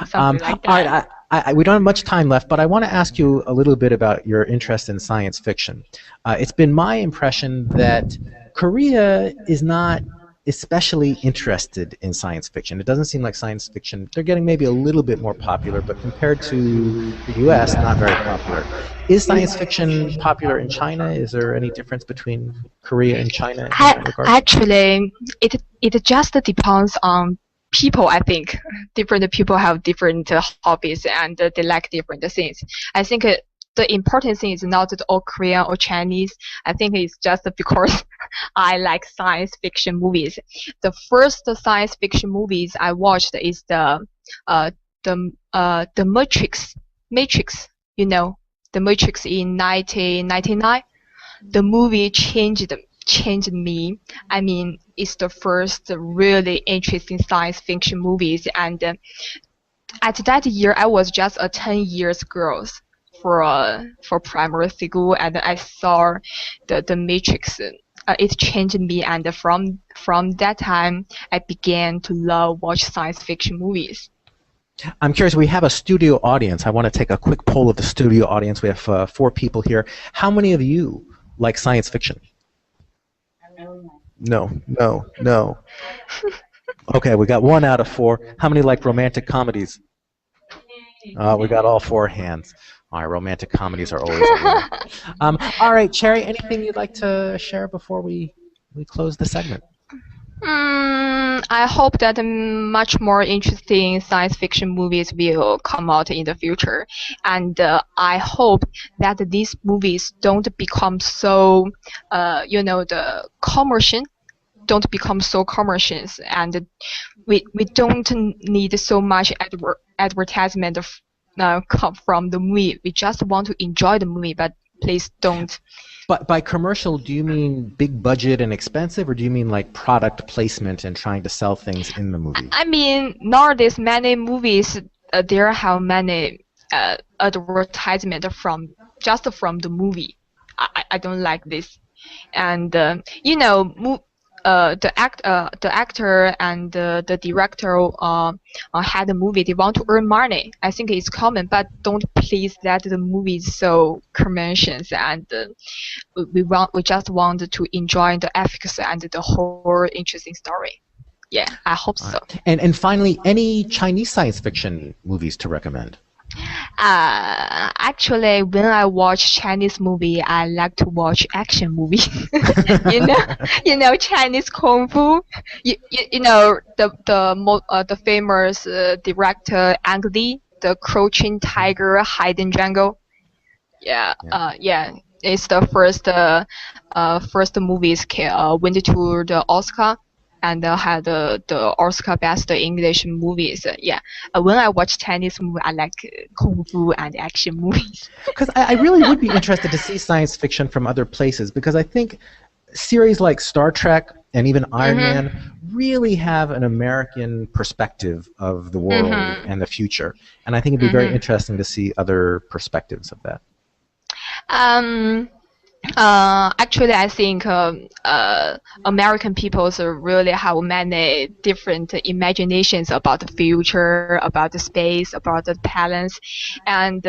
something like that. All right, we don't have much time left, but I want to ask you a little bit about your interest in science fiction. It's been my impression that Korea is not especially interested in science fiction. It doesn't seem like science fiction, they're getting maybe a little bit more popular, but compared to the US, not very popular. Is science fiction popular in China? Is there any difference between Korea and China in that regard? Actually, it just depends on people, I think. Different people have different hobbies, and they like different things. I think the important thing is not all Korean or Chinese. I think it's just because I like science fiction movies. The first science fiction movies I watched is the Matrix. You know, the Matrix in 1999. The movie changed me. I mean, it's the first really interesting science fiction movies, and at that year I was just a 10 years girl for primary school, and I saw the Matrix. It changed me, and from that time I began to watch science fiction movies. I'm curious, we have a studio audience. I want to take a quick poll of the studio audience. We have 4 people here. How many of you like science fiction? No. Okay, we got 1 out of 4. How many like romantic comedies? We got all 4 hands. All right, romantic comedies are always a winner. All right, Cherry, anything you'd like to share before we close the segment? I hope that much more interesting science fiction movies will come out in the future, and I hope that these movies don't become so, the commercial. Don't become so commercial, and we don't need so much advertisement come from the movie. We just want to enjoy the movie, but please don't. But by commercial, do you mean big budget and expensive, or do you mean like product placement and trying to sell things in the movie? I mean, nowadays many movies there have many advertisement from the movie. I don't like this, and the actor and the director had a movie. They want to earn money. I think it's common, but don't please let the movie is so commercial, and we just want to enjoy the efficacy and the whole interesting story. Yeah, I hope so. And finally, any Chinese science fiction movies to recommend? Actually, when I watch Chinese movie, I like to watch action movie. Chinese kung fu. You know the famous director Ang Lee, the Crouching Tiger, Hidden Jungle. Yeah. It's the first movies went to the Oscar. And had the Oscar Best English movies. When I watch Chinese movie, I like kung fu and action movies. Because I really would be interested to see science fiction from other places, because I think series like Star Trek and even Iron Man really have an American perspective of the world and the future. And I think it'd be very interesting to see other perspectives of that. Actually, I think American people really have many different imaginations about the future, about the space, about the talents, and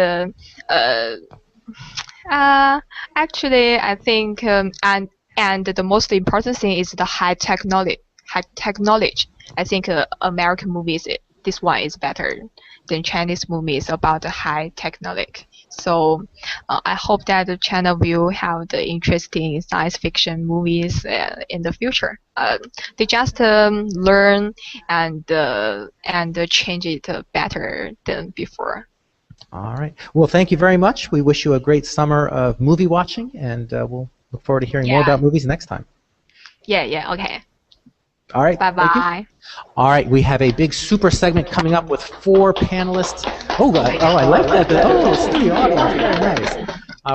actually, I think and the most important thing is the high technology. I think American movies, this one is better than Chinese movies about the high technology. So I hope that the channel will have the interesting science fiction movies in the future. They just learn and change it better than before. All right. Well, thank you very much. We wish you a great summer of movie watching, and we'll look forward to hearing more about movies next time. Yeah. Okay. All right. Bye-bye. All right, we have a big super segment coming up with 4 panelists. Oh, I like that. Studio audience, very nice.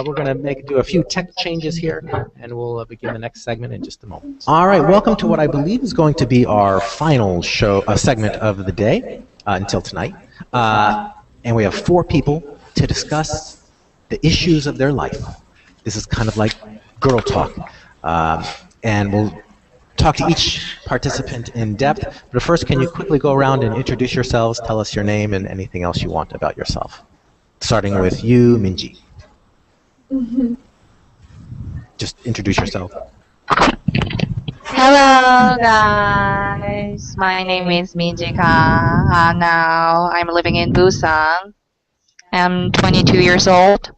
We're going to do a few tech changes here, and we'll begin the next segment in just a moment. All right, welcome to what I believe is going to be our final segment of the day until tonight. And we have 4 people to discuss the issues of their life. This is kind of like girl talk, and we'll talk to each participant in depth. But first, can you quickly go around and introduce yourselves, tell us your name and anything else you want about yourself? Starting with you, Minji. Just introduce yourself. Hello guys, my name is Minji-ka. Now I'm living in Busan. I'm 22 years old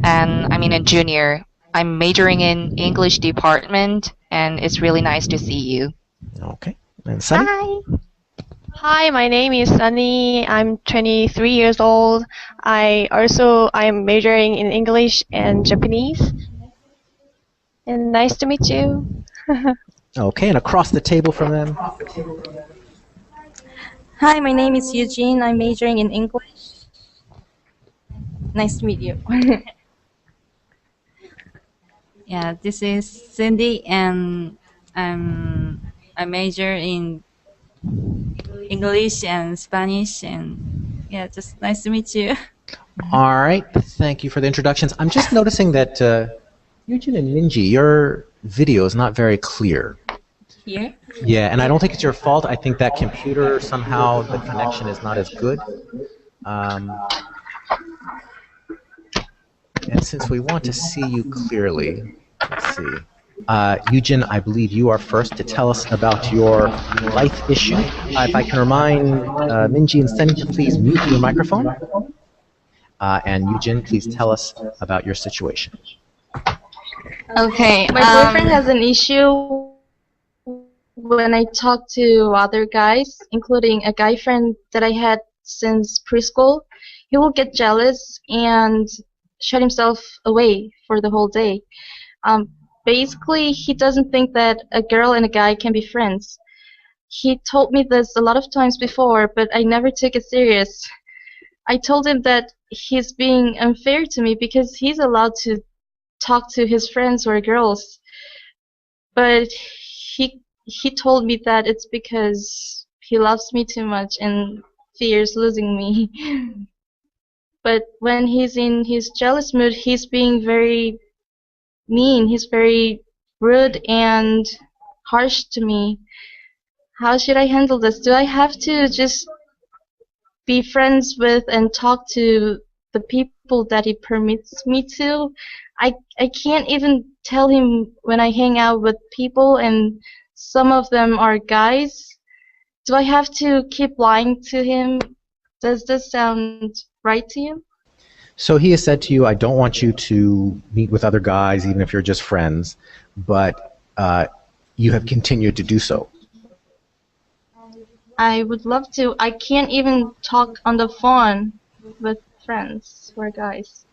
and I'm in a junior. I'm majoring in English department, and it's really nice to see you. Okay. And Sunny? Hi, my name is Sunny. I'm 23 years old. I'm majoring in English and Japanese. And nice to meet you. Okay, and across the table from them? Hi, my name is Eugene. I'm majoring in English. Nice to meet you. Yeah, this is Cindy, and I major in English and Spanish, and yeah, just nice to meet you. All right, thank you for the introductions. I'm just noticing that Eugene and Minji, your video is not very clear. Here? Yeah, and I don't think it's your fault. I think that computer, somehow the connection is not as good. And since we want to see you clearly, let's see. Eugene, I believe you are first to tell us about your life issue. If I can remind Minji and Sunny to please mute your microphone. And Eugene, please tell us about your situation. Okay. My boyfriend has an issue when I talk to other guys, including a guy friend that I had since preschool. He will get jealous and shut himself away for the whole day. Basically, he doesn't think that a girl and a guy can be friends. He told me this a lot of times before, but I never took it serious. I told him that he's being unfair to me because he's allowed to talk to his friends or girls. But he told me that it's because he loves me too much and fears losing me. But when he's in his jealous mood, he's being very mean. He's very rude and harsh to me. How should I handle this? Do I have to just be friends with and talk to the people that he permits me to? I can't even tell him when I hang out with people, and some of them are guys. Do I have to keep lying to him? Does this sound right to you? So he has said to you, I don't want you to meet with other guys, even if you're just friends, but you have continued to do so. I would love to. I can't even talk on the phone with friends who are guys.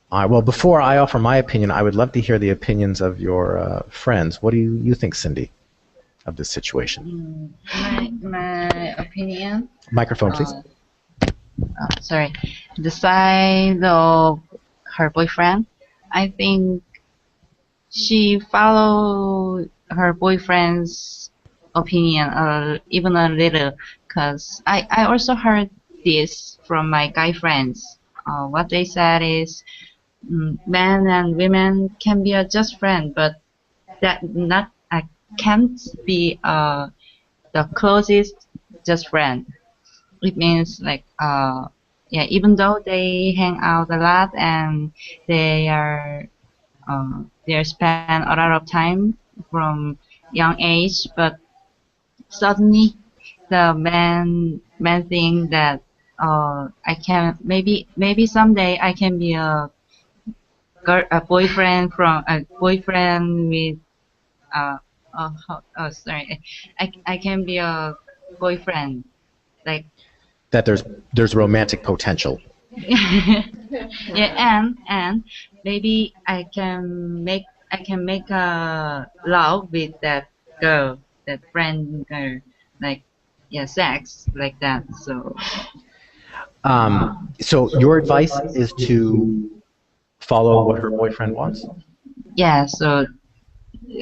All right, well, before I offer my opinion, I would love to hear the opinions of your friends. What do you think, Cindy, of this situation? My opinion. Microphone, please. Sorry. The side of her boyfriend, I think she followed her boyfriend's opinion even a little, because I also heard this from my guy friends. What they said is men and women can be a just friend, but that not can't be the closest just friend. It means like yeah, even though they hang out a lot and they spend a lot of time from young age, but suddenly the man think that I can maybe someday I can be a boyfriend with sorry, I can be a boyfriend, like That there's romantic potential. yeah, and maybe I can make a love with that girl, that friend girl, like yeah, sex like that. So your advice is to follow what her boyfriend wants? Yeah, so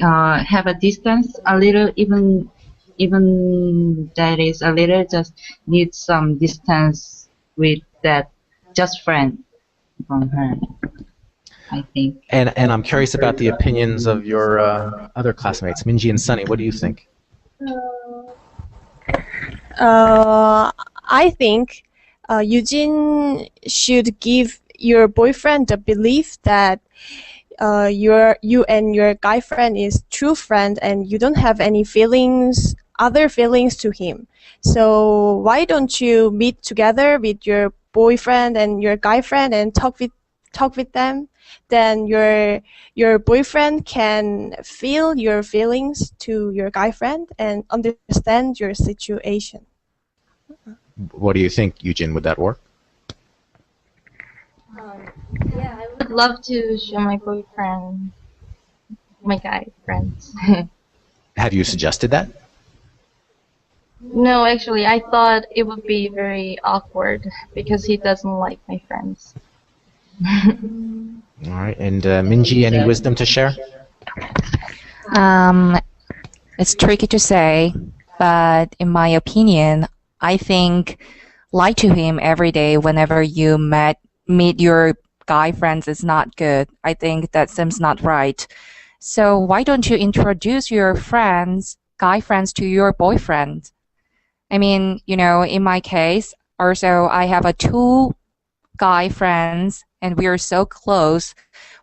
have a distance a little, even that is a little, just need some distance with that just friend from her, I think. And I'm curious about the opinions of your other classmates, Minji and Sunny. What do you think? I think Eugene should give your boyfriend the belief that you and your guy friend is true friend and you don't have any other feelings to him. So why don't you meet together with your boyfriend and your guy friend and talk with them? Then your boyfriend can feel your feelings to your guy friend and understand your situation. What do you think, Eugene? Would that work? Yeah, I would love to show my boyfriend my guy friends. Have you suggested that? No, actually, I thought it would be very awkward because he doesn't like my friends. All right. And Minji, any wisdom to share? It's tricky to say, but in my opinion, I think lie to him every day whenever you meet your guy friends is not good. I think that seems not right. So why don't you introduce your guy friends to your boyfriend? I mean, in my case, also I have 2 guy friends and we are so close.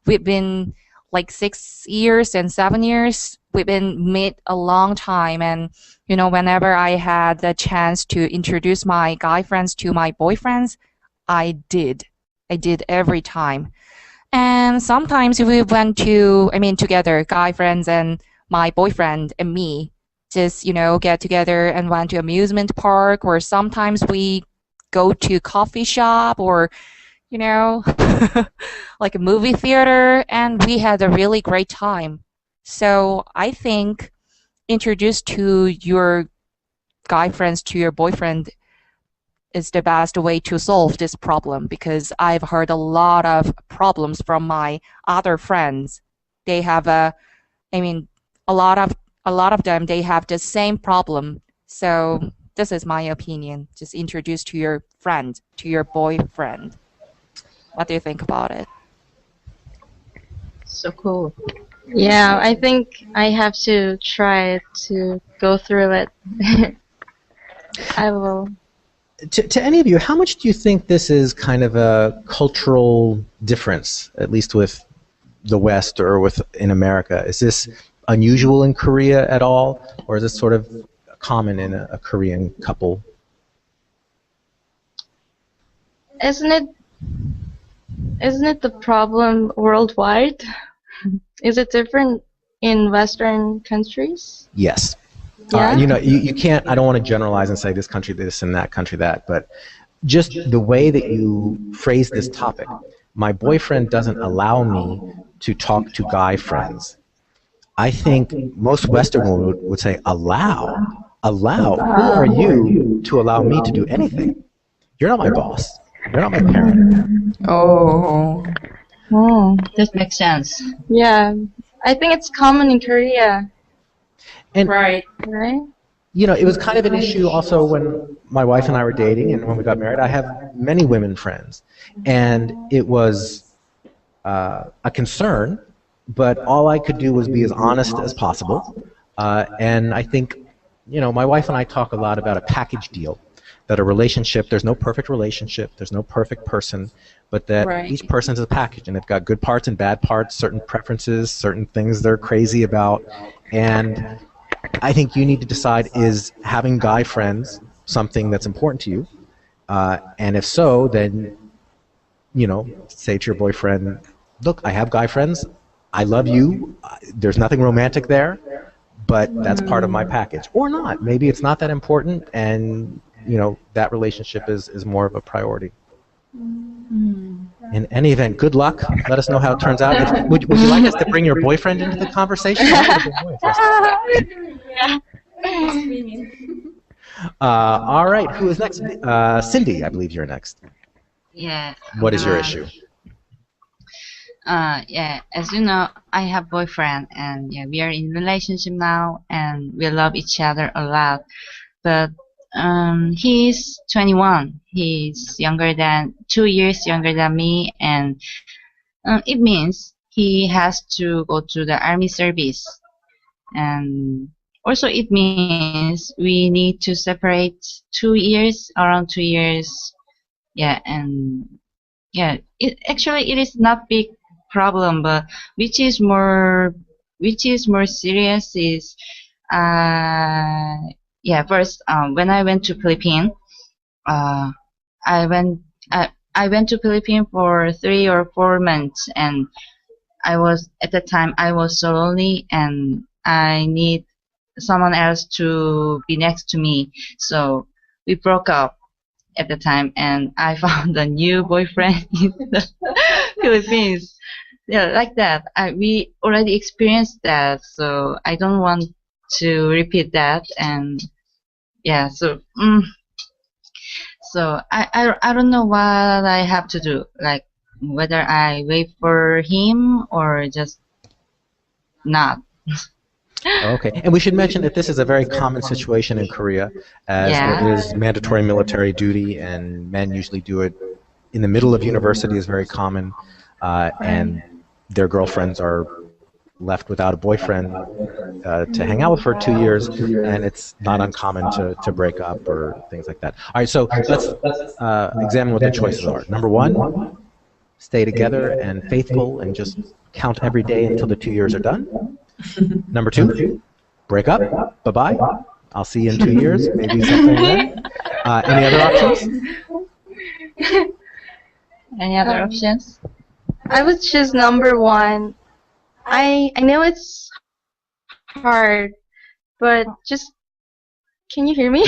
We've been like 6 years and 7 years. We've been meet a long time, and whenever I had the chance to introduce my guy friends to my boyfriends, I did every time. And sometimes we went together, guy friends and my boyfriend and me, just, get together and went to amusement park, or sometimes we go to coffee shop or, like a movie theater, and we had a really great time. So I think introduce to your guy friends to your boyfriend is the best way to solve this problem, because I've heard a lot of problems from my other friends. They have a lot of them, they have the same problem. So this is my opinion. Just introduce to your friend, to your boyfriend. What do you think about it? So cool. Yeah, I think I have to try to go through it. I will. To any of you, how much do you think this is kind of a cultural difference, at least with the West or in America? Is this unusual in Korea at all, or is this sort of common in a Korean couple? Isn't it the problem worldwide? Is it different in Western countries? Yes. Yeah. You can't, I don't want to generalize and say this country this and that country that, but just the way that you phrase this topic. My boyfriend doesn't allow me to talk to guy friends. I think most Western women would say, allow? Allow? Who are you to allow me to do anything? You're not my boss. You're not my parent. Oh. Oh. That makes sense. Yeah. I think it's common in Korea. And Right. Right? it was kind of an issue also when my wife and I were dating and when we got married. I have many women friends. And it was a concern, but all I could do was be as honest as possible. And I think, my wife and I talk a lot about a package deal, that a relationship, there's no perfect relationship, there's no perfect person, but that each person is a package, and they've got good parts and bad parts, certain preferences, certain things they're crazy about. And I think you need to decide, is having guy friends something that's important to you? And if so, then, say to your boyfriend, look, I have guy friends, I love you, there's nothing romantic there, but that's part of my package. Or not. Maybe it's not that important, and that relationship is more of a priority. In any event, good luck. Let us know how it turns out. Would you like us to bring your boyfriend into the conversation? All right, who is next? Cindy, I believe you're next. Yeah. What is your issue? Yeah, as you know, I have boyfriend, and we are in relationship now, and we love each other a lot. But he's 21. He's 2 years younger than me, and it means he has to go to the army service. And also it means we need to separate 2 years, around 2 years. Yeah, and it is not big problem, but which is more serious is first, when I went to Philippines, I went to Philippines for 3 or 4 months, and at the time I was so lonely, and I need someone else to be next to me. So we broke up at the time, and I found a new boyfriend in the Philippines. Yeah, like that. We already experienced that, so I don't want to repeat that. And so I don't know what I have to do, like whether I wait for him or just not. Okay, and we should mention that this is a very common situation in Korea, as there is mandatory military duty, and men usually do it in the middle of university is very common, and their girlfriends are left without a boyfriend to hang out with for 2 years, and it's not uncommon to break up or things like that. All right, so let's examine what the choices are. Number 1, stay together and faithful and just count every day until the 2 years are done. Number 2, break up, bye-bye, I'll see you in 2 years, maybe something then. Any other options? Any other options? I would choose number 1. I know it's hard, but can you hear me?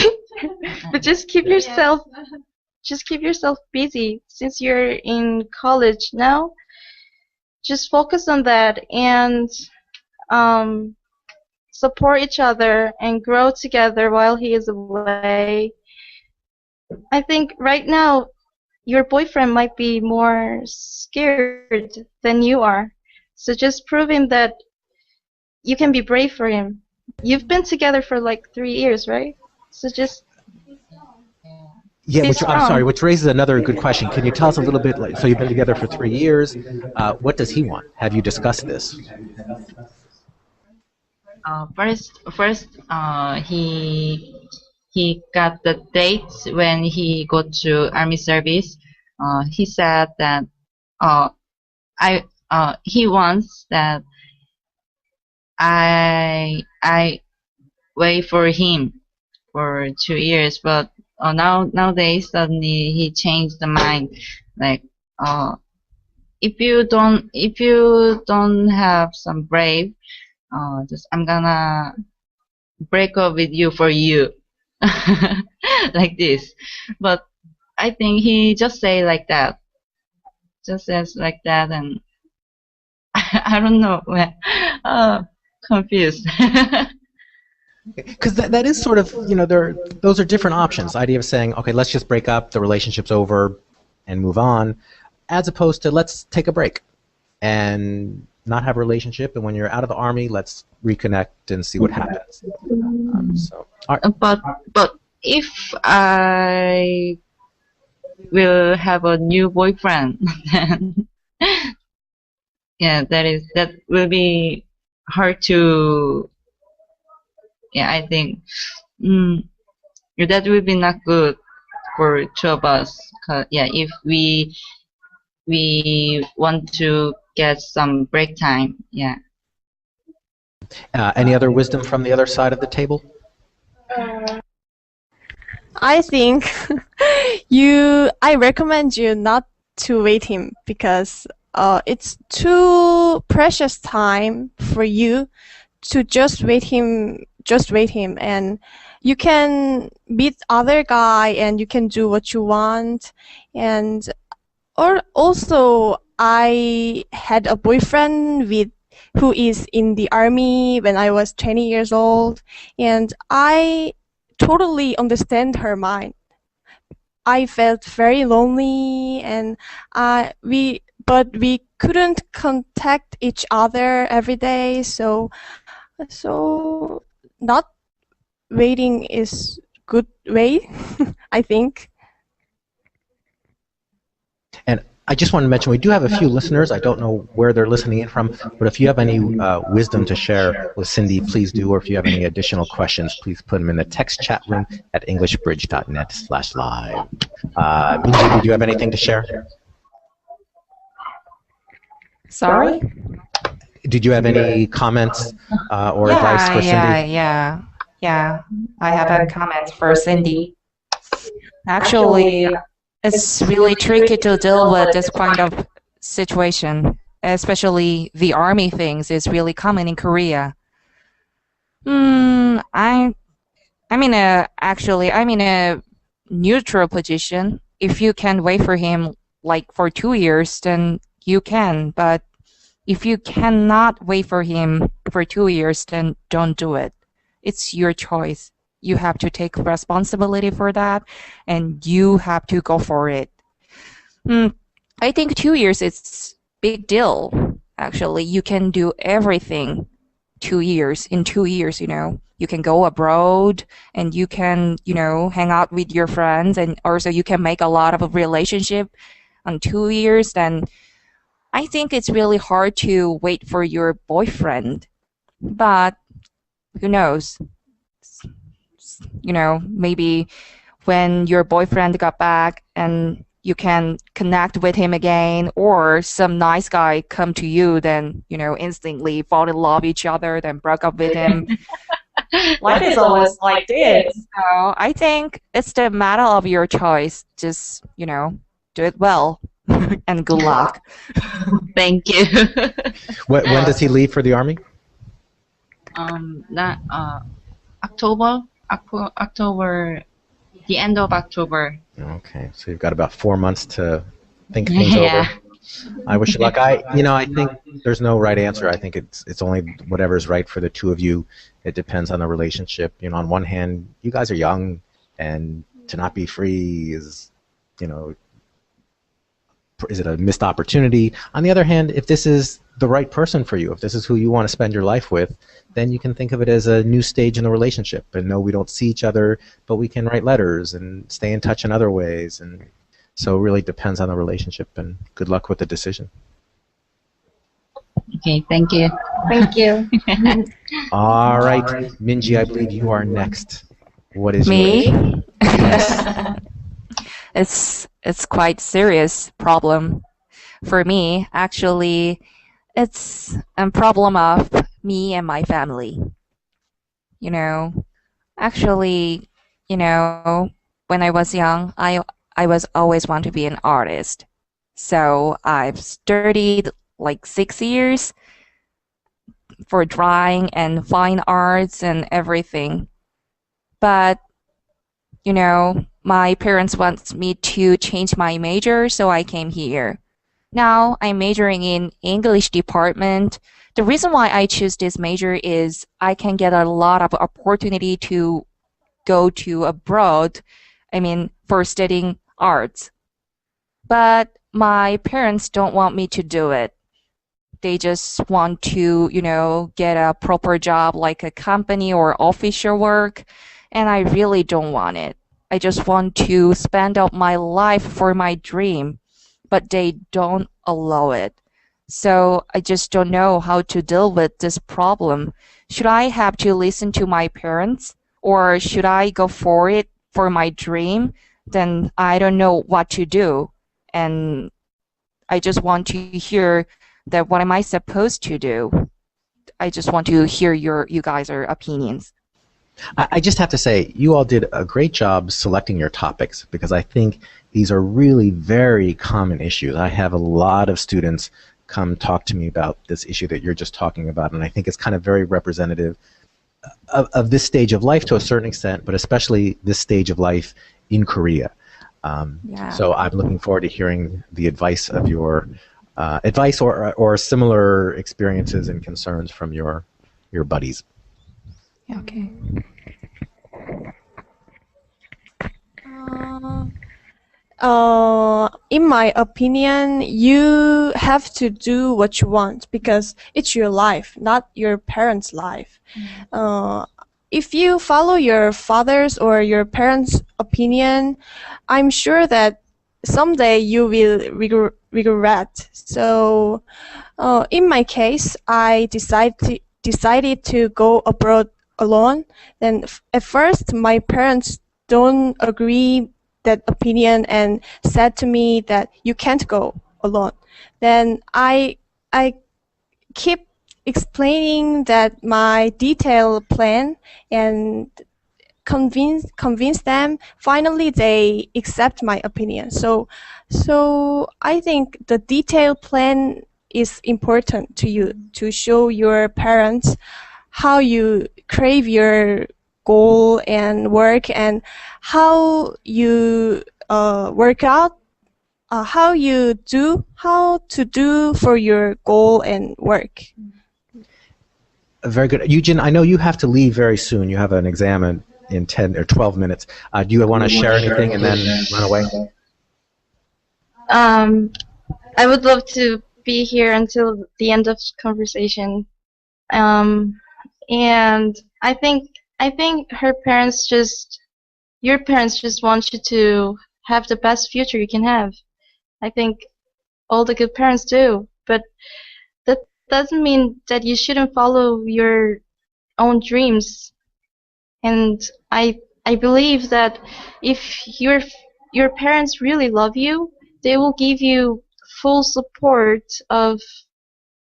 But just keep yourself busy since you're in college now. Just focus on that and support each other and grow together while he is away. I think right now your boyfriend might be more scared than you are. So just prove him that you can be brave for him. You've been together for like 3 years, right? So just Yeah, be I'm sorry, strong. which raises another good question. Can you tell us a little bit, like, so you've been together for 3 years. What does he want? Have you discussed this? First, he got the dates when he go to army service. He said that he wants that I wait for him for 2 years, but nowadays suddenly he changed the mind. Like, if you don't have some brave, just I'm gonna break up with you for you, like this. But I think he just say like that, just says like that, and I don't know, confused. Because that is sort of, those are different options. The idea of saying, okay, let's just break up, the relationship's over, and move on, as opposed to let's take a break and not have a relationship, and when you're out of the army, let's reconnect and see what happens. All right. But if I will have a new boyfriend, then yeah, that will be hard to. Yeah, I think that will be not good for two of us. 'Cause, yeah, if we want to get some break time, yeah. Any other wisdom from the other side of the table? I think I recommend you not to wait him because it's too precious time for you to just wait him, and you can meet other guy and you can do what you want. And or also I had a boyfriend who is in the army when I was 20 years old, and I totally understand her mind. I felt very lonely, and we couldn't contact each other every day, so not waiting is good way, I think. And I just want to mention, we do have a few listeners. I don't know where they're listening in from, but if you have any wisdom to share with Cindy, please do. Or if you have any additional questions, please put them in the text chat room at englishbridge.net/live. Minji, did you have anything to share? Sorry? Did you have any comments or advice for Cindy? Yeah. I have a comment for Cindy. Actually, it's really tricky to deal with this kind of situation, especially the army things is really common in Korea. I'm in a neutral position. If you can wait for him like for 2 years, then you can. But if you cannot wait for him for 2 years, then don't do it. It's your choice. You have to take responsibility for that, and you have to go for it. I think 2 years is big deal. Actually, you can do everything. 2 years. In 2 years, you can go abroad, and you can, hang out with your friends, and also you can make a lot of relationship on 2 years. Then I think it's really hard to wait for your boyfriend, but who knows? Maybe when your boyfriend got back and you can connect with him again, or some nice guy come to you, then, instantly fall in love with each other, then broke up with him. Life is always like this. So I think it's the matter of your choice. Just, do it well and good luck. Thank you. When does he leave for the army? October, the end of October. Okay, so you've got about 4 months to think things over. I wish you luck. I think there's no right answer. I think it's only whatever's right for the two of you. It depends on the relationship. On one hand, you guys are young, and to not be free is, you know, is it a missed opportunity? On the other hand, if this is the right person for you, if this is who you want to spend your life with, then you can think of it as a new stage in the relationship. And no, we don't see each other, but we can write letters and stay in touch in other ways. And so it really depends on the relationship, and good luck with the decision. Okay, thank you. Thank you. All right, Minji, I believe you are next. What is Me? your issue? It's quite serious problem for me. Actually, it's a problem of me and my family. You know, actually, you know, when I was young, I was always want to be an artist. So I've studied like 6 years for drawing and fine arts and everything. But, you know, my parents want me to change my major, so I came here. Now I'm majoring in English department. The reason why I choose this major is I can get a lot of opportunity to go to abroad, I mean, for studying arts. But my parents don't want me to do it. They just want to, you know, get a proper job like a company or official work, and I really don't want it. I just want to spend out my life for my dream, but they don't allow it. So I just don't know how to deal with this problem. Should I have to listen to my parents, or should I go for it for my dream? Then I don't know what to do. And I just want to hear that what am I supposed to do? I just want to hear you guys' opinions. I just have to say, you all did a great job selecting your topics, because I think these are really very common issues. I have a lot of students come talk to me about this issue that you're just talking about, and I think it's kind of very representative of this stage of life to a certain extent, but especially this stage of life in Korea. So I'm looking forward to hearing the advice of your advice or similar experiences and concerns from your buddies. Okay. In my opinion, you have to do what you want because it's your life, not your parents' life. If you follow your father's or your parents' opinion, I'm sure that someday you will regret. So, in my case, I decided to go abroad alone. Then at first, my parents don't agree that opinion and said to me that you can't go alone. Then I keep explaining that my detailed plan and convince them. Finally, they accept my opinion. So I think the detailed plan is important to you to show your parents how you crave your goal and work and how you work out, how to do for your goal and work. Very good. Yujin, I know you have to leave very soon. You have an exam in 10 or 12 minutes. Do you want to share anything and then run away? I would love to be here until the end of conversation. And I think your parents just want you to have the best future you can have. I think all the good parents do, but that doesn't mean that you shouldn't follow your own dreams. And I believe that if your parents really love you, they will give you full support of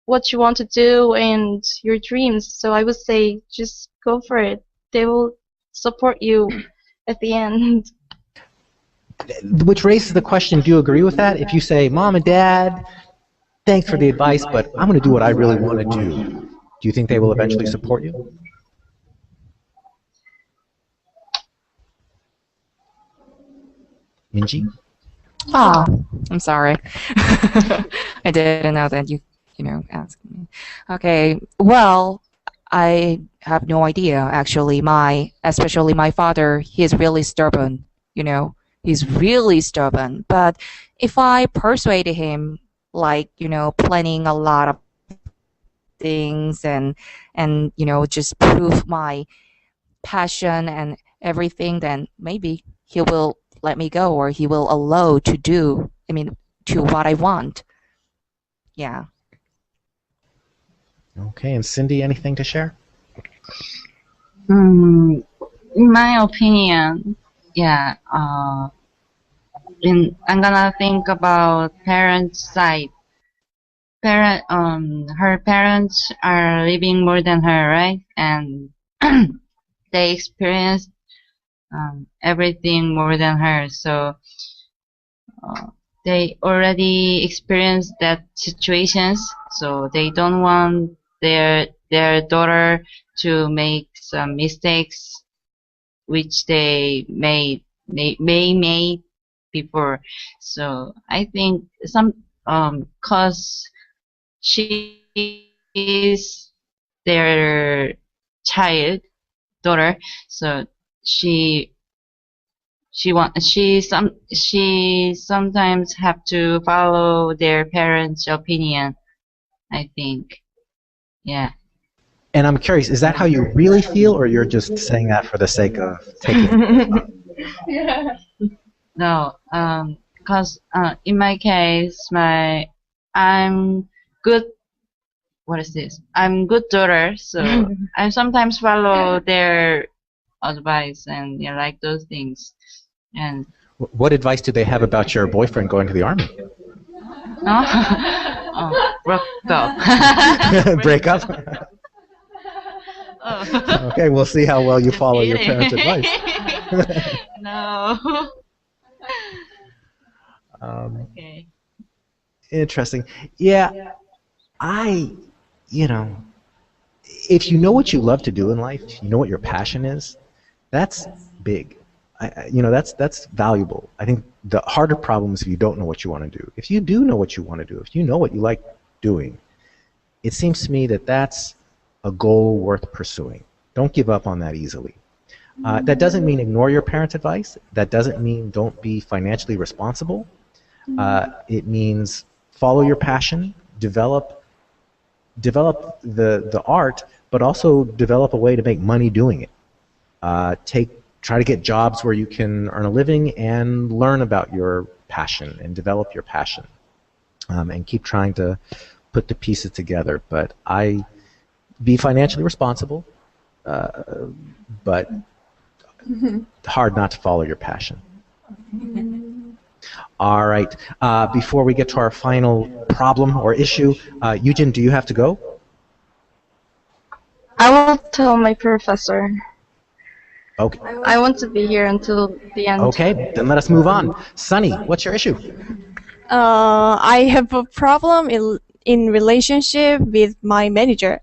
what you want to do and your dreams. So I would say just go for it. They will support you at the end. Which raises the question, do you agree with that? If you say, Mom and Dad, thanks for the advice, but I'm going to do what I really want to do you think they will eventually support you? Minji? Oh, I'm sorry. I didn't know that you asked me. Okay, well, I have no idea, actually. Especially my father, he is really stubborn. he's really stubborn. But if I persuade him, like, planning a lot of things and just prove my passion and everything, then maybe he will let me go, or he will allow to do, to what I want. Yeah. Okay, and Cindy, anything to share? In my opinion, yeah, I'm gonna think about parents' side. Her parents are living more than her, right? And they experienced everything more than her, so they already experienced that situations, so they don't want their daughter to make some mistakes which they may made before. So I think cause she is their daughter, so she sometimes have to follow their parents' opinion, I think. Yeah. And I'm curious, is that how you really feel, or you're just saying that for the sake of taking? No, cause in my case, I'm good. What is this? I'm good daughter, so I sometimes follow their advice and like those things. And what advice do they have about your boyfriend going to the army? Broke up. Break up? Okay, we'll see how well you follow your parents' advice. No. Okay. Interesting. Yeah, if you know what you love to do in life, you know what your passion is, that's big. That's valuable. I think the harder problem is if you don't know what you want to do. If you do know what you want to do, if you know what you like doing, it seems to me that that's a goal worth pursuing. Don't give up on that easily. That doesn't mean ignore your parents' advice. That doesn't mean don't be financially responsible. It means follow your passion, develop the art, but also develop a way to make money doing it. Try to get jobs where you can earn a living and learn about your passion and develop your passion, and keep trying to put the pieces together. But be financially responsible, but hard not to follow your passion. All right. Before we get to our final problem or issue, Yujin, do you have to go? I will tell my professor. Okay. I want to be here until the end. Okay, then let us move on. Sunny, what's your issue? I have a problem in relationship with my manager.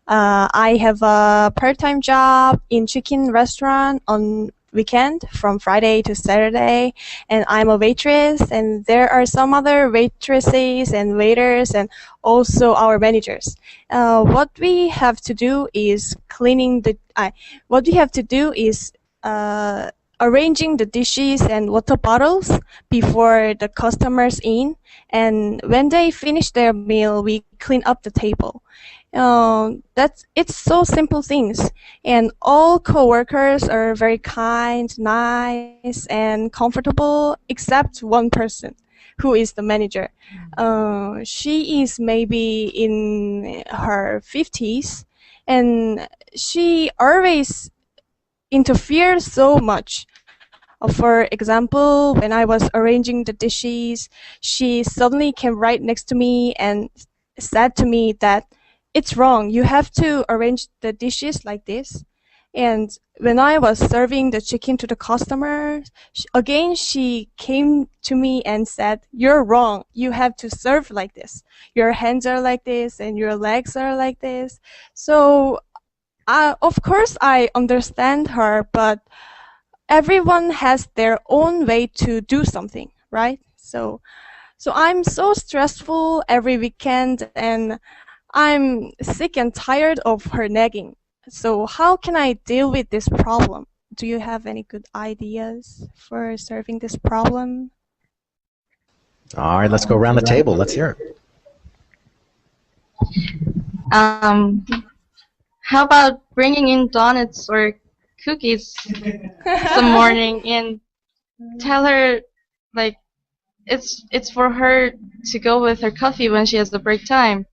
I have a part-time job in chicken restaurant on weekend from Friday to Saturday, and I'm a waitress, and there are some other waitresses and waiters and also our managers. What we have to do is arranging the dishes and water bottles before the customers in, and when they finish their meal, we clean up the table. It's so simple things, and all coworkers are very kind, nice, and comfortable, except one person, who is the manager. She is maybe in her 50s, and she always interferes so much. For example, when I was arranging the dishes, she suddenly came right next to me and said to me that it's wrong. You have to arrange the dishes like this. And when I was serving the chicken to the customer, she came to me and said, "You're wrong. You have to serve like this. Your hands are like this and your legs are like this." So, of course, I understand her, but everyone has their own way to do something, right? So I'm so stressful every weekend, and I'm sick and tired of her nagging. So how can I deal with this problem? do you have any good ideas for solving this problem? All right, let's go around the table. Let's hear it. How about bringing in donuts or cookies some morning and tell her like it's for her to go with her coffee when she has the break time.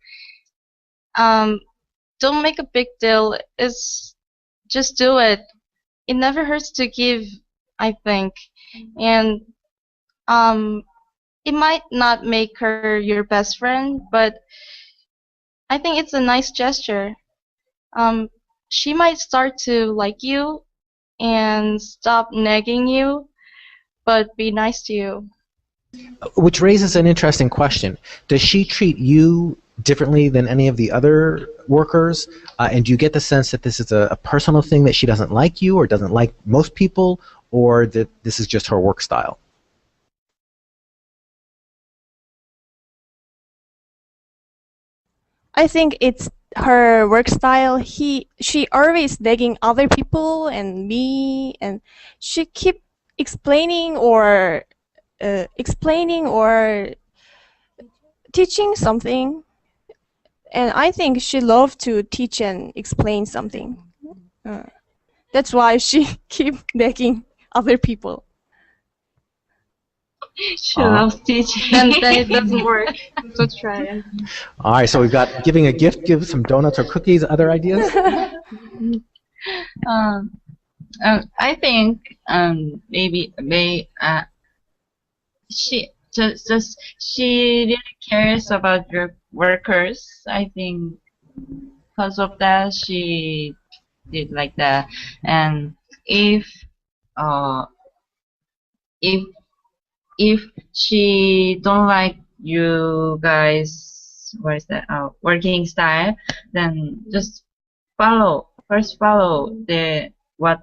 Don't make a big deal. It's just do it. It never hurts to give, I think, and it might not make her your best friend, but I think it's a nice gesture. She might start to like you and stop nagging you, but be nice to you. Which raises an interesting question. Does she treat you differently than any of the other workers? And do you get the sense that this is a personal thing, that she doesn't like you or doesn't like most people, or that this is just her work style? I think it's her work style. She always nagging other people and me, and she keep explaining or teaching something. And I think she loves to teach and explain something. That's why she keep nagging other people. She loves teaching. Then it doesn't work. So try it. All right, so we've got giving a gift, give some donuts or cookies. Other ideas? I think maybe she really cares about your workers. I think because of that she did like that. And if she don't like you guys, what is that, working style, then just follow what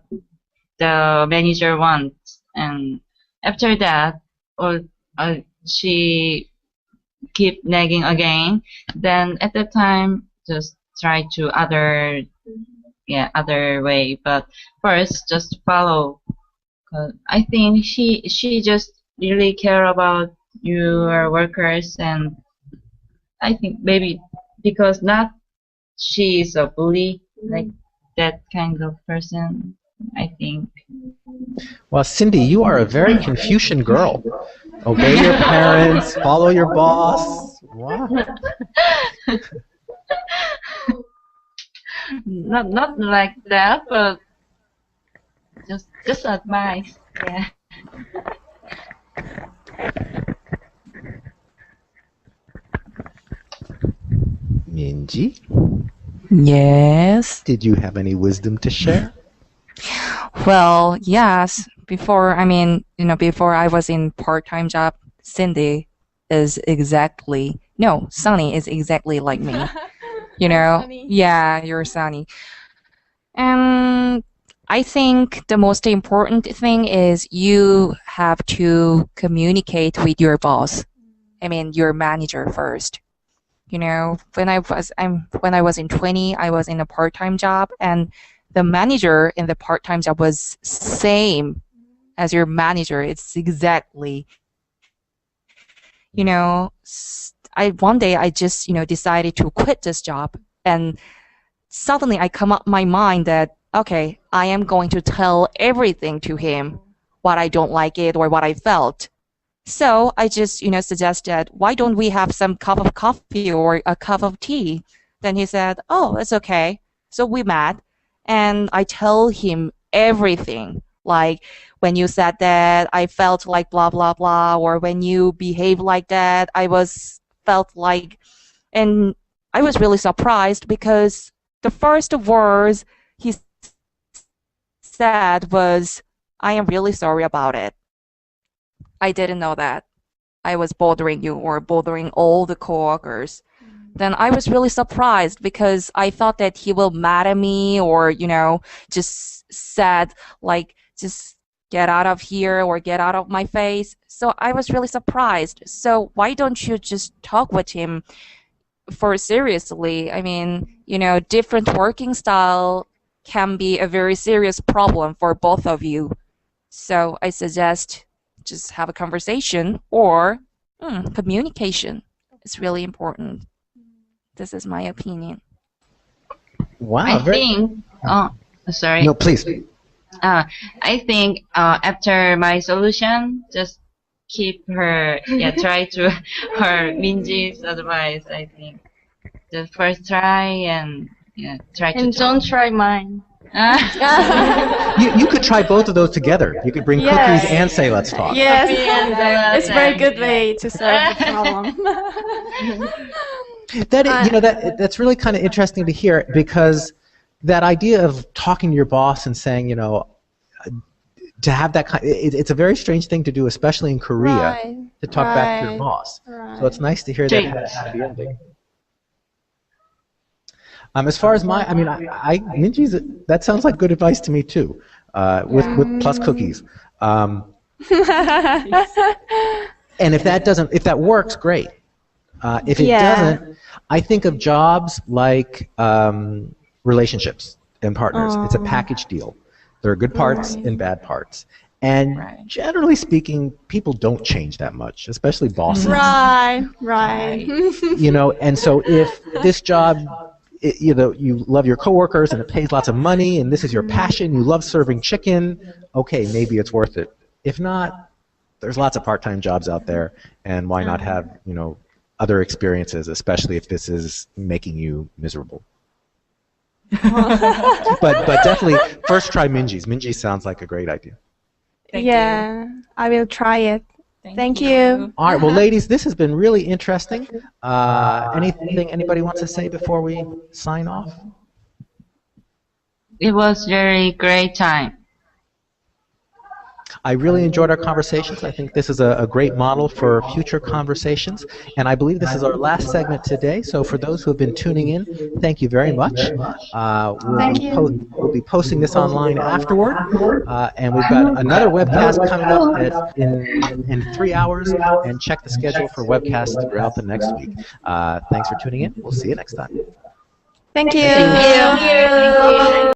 the manager wants, and after that, or she keep nagging again, then at that time just try to other way, but first just follow. I think she just really care about your workers, and I think maybe because not she is a bully, like that kind of person, I think. Well, Cindy, you are a very Confucian girl. Obey your parents, follow your boss. Wow. Not like that, but just advice. Yeah. Minji? Yes. Did you have any wisdom to share? Well, yes. Before I was in part-time job, Sunny is exactly like me. Sunny. Yeah, you're Sunny. And I think the most important thing is you have to communicate with your boss. Your manager first. When I was in 20, I was in a part-time job, and the manager in the part-time job was same as your manager. It's exactly, one day I just, decided to quit this job, and suddenly I come up my mind that, okay, I am going to tell everything to him, what I don't like it or what I felt. So I just, suggested, why don't we have some cup of coffee or a cup of tea? Then he said, oh, it's okay. So we met, and I tell him everything. Like, when you said that, I felt like blah, blah, blah, or when you behave like that, felt like, and I was really surprised because the first words he said was, I am really sorry about it. I didn't know that I was bothering you or bothering all the coworkers. Then I was really surprised because I thought that he will mad at me or, just said like, just get out of here or get out of my face. So I was really surprised. So why don't you just talk with him for seriously? Different working style can be a very serious problem for both of you. So I suggest just have a conversation, or communication is really important. This is my opinion. Wow. I think. Oh, sorry. No, please. I think after my solution, just keep her. Yeah, try to her Minji's advice. I think just first try and try to. And don't try mine. You could try both of those together. You could bring cookies and say, let's talk. Yes, it's a very good way to solve the problem. That's really kind of interesting to hear, because that idea of talking to your boss and saying, to have that kind, it's a very strange thing to do, especially in Korea, to talk back to your boss. So it's nice to hear that had a happy ending. As far as Minji's, that sounds like good advice to me too, with plus cookies. And if that works, great. If it doesn't, I think of jobs like relationships and partners. It's a package deal. There are good parts and bad parts. And generally speaking, people don't change that much, especially bosses. Right. And so if this job, you love your coworkers and it pays lots of money and this is your passion, you love serving chicken, okay, maybe it's worth it. If not, there's lots of part-time jobs out there, and why not have, other experiences, especially if this is making you miserable. but definitely first try Minji's. Minji sounds like a great idea. Thank you. I will try it. Thank you. All right, well, ladies, this has been really interesting. Anything anybody wants to say before we sign off? It was very great time. I really enjoyed our conversations. I think this is a great model for future conversations. And I believe this is our last segment today. So for those who have been tuning in, thank you very much. We'll be posting this online afterward. And we've got another webcast coming up in 3 hours. And check the schedule for webcasts throughout the next week. Thanks for tuning in. We'll see you next time. Thank you. Thank you.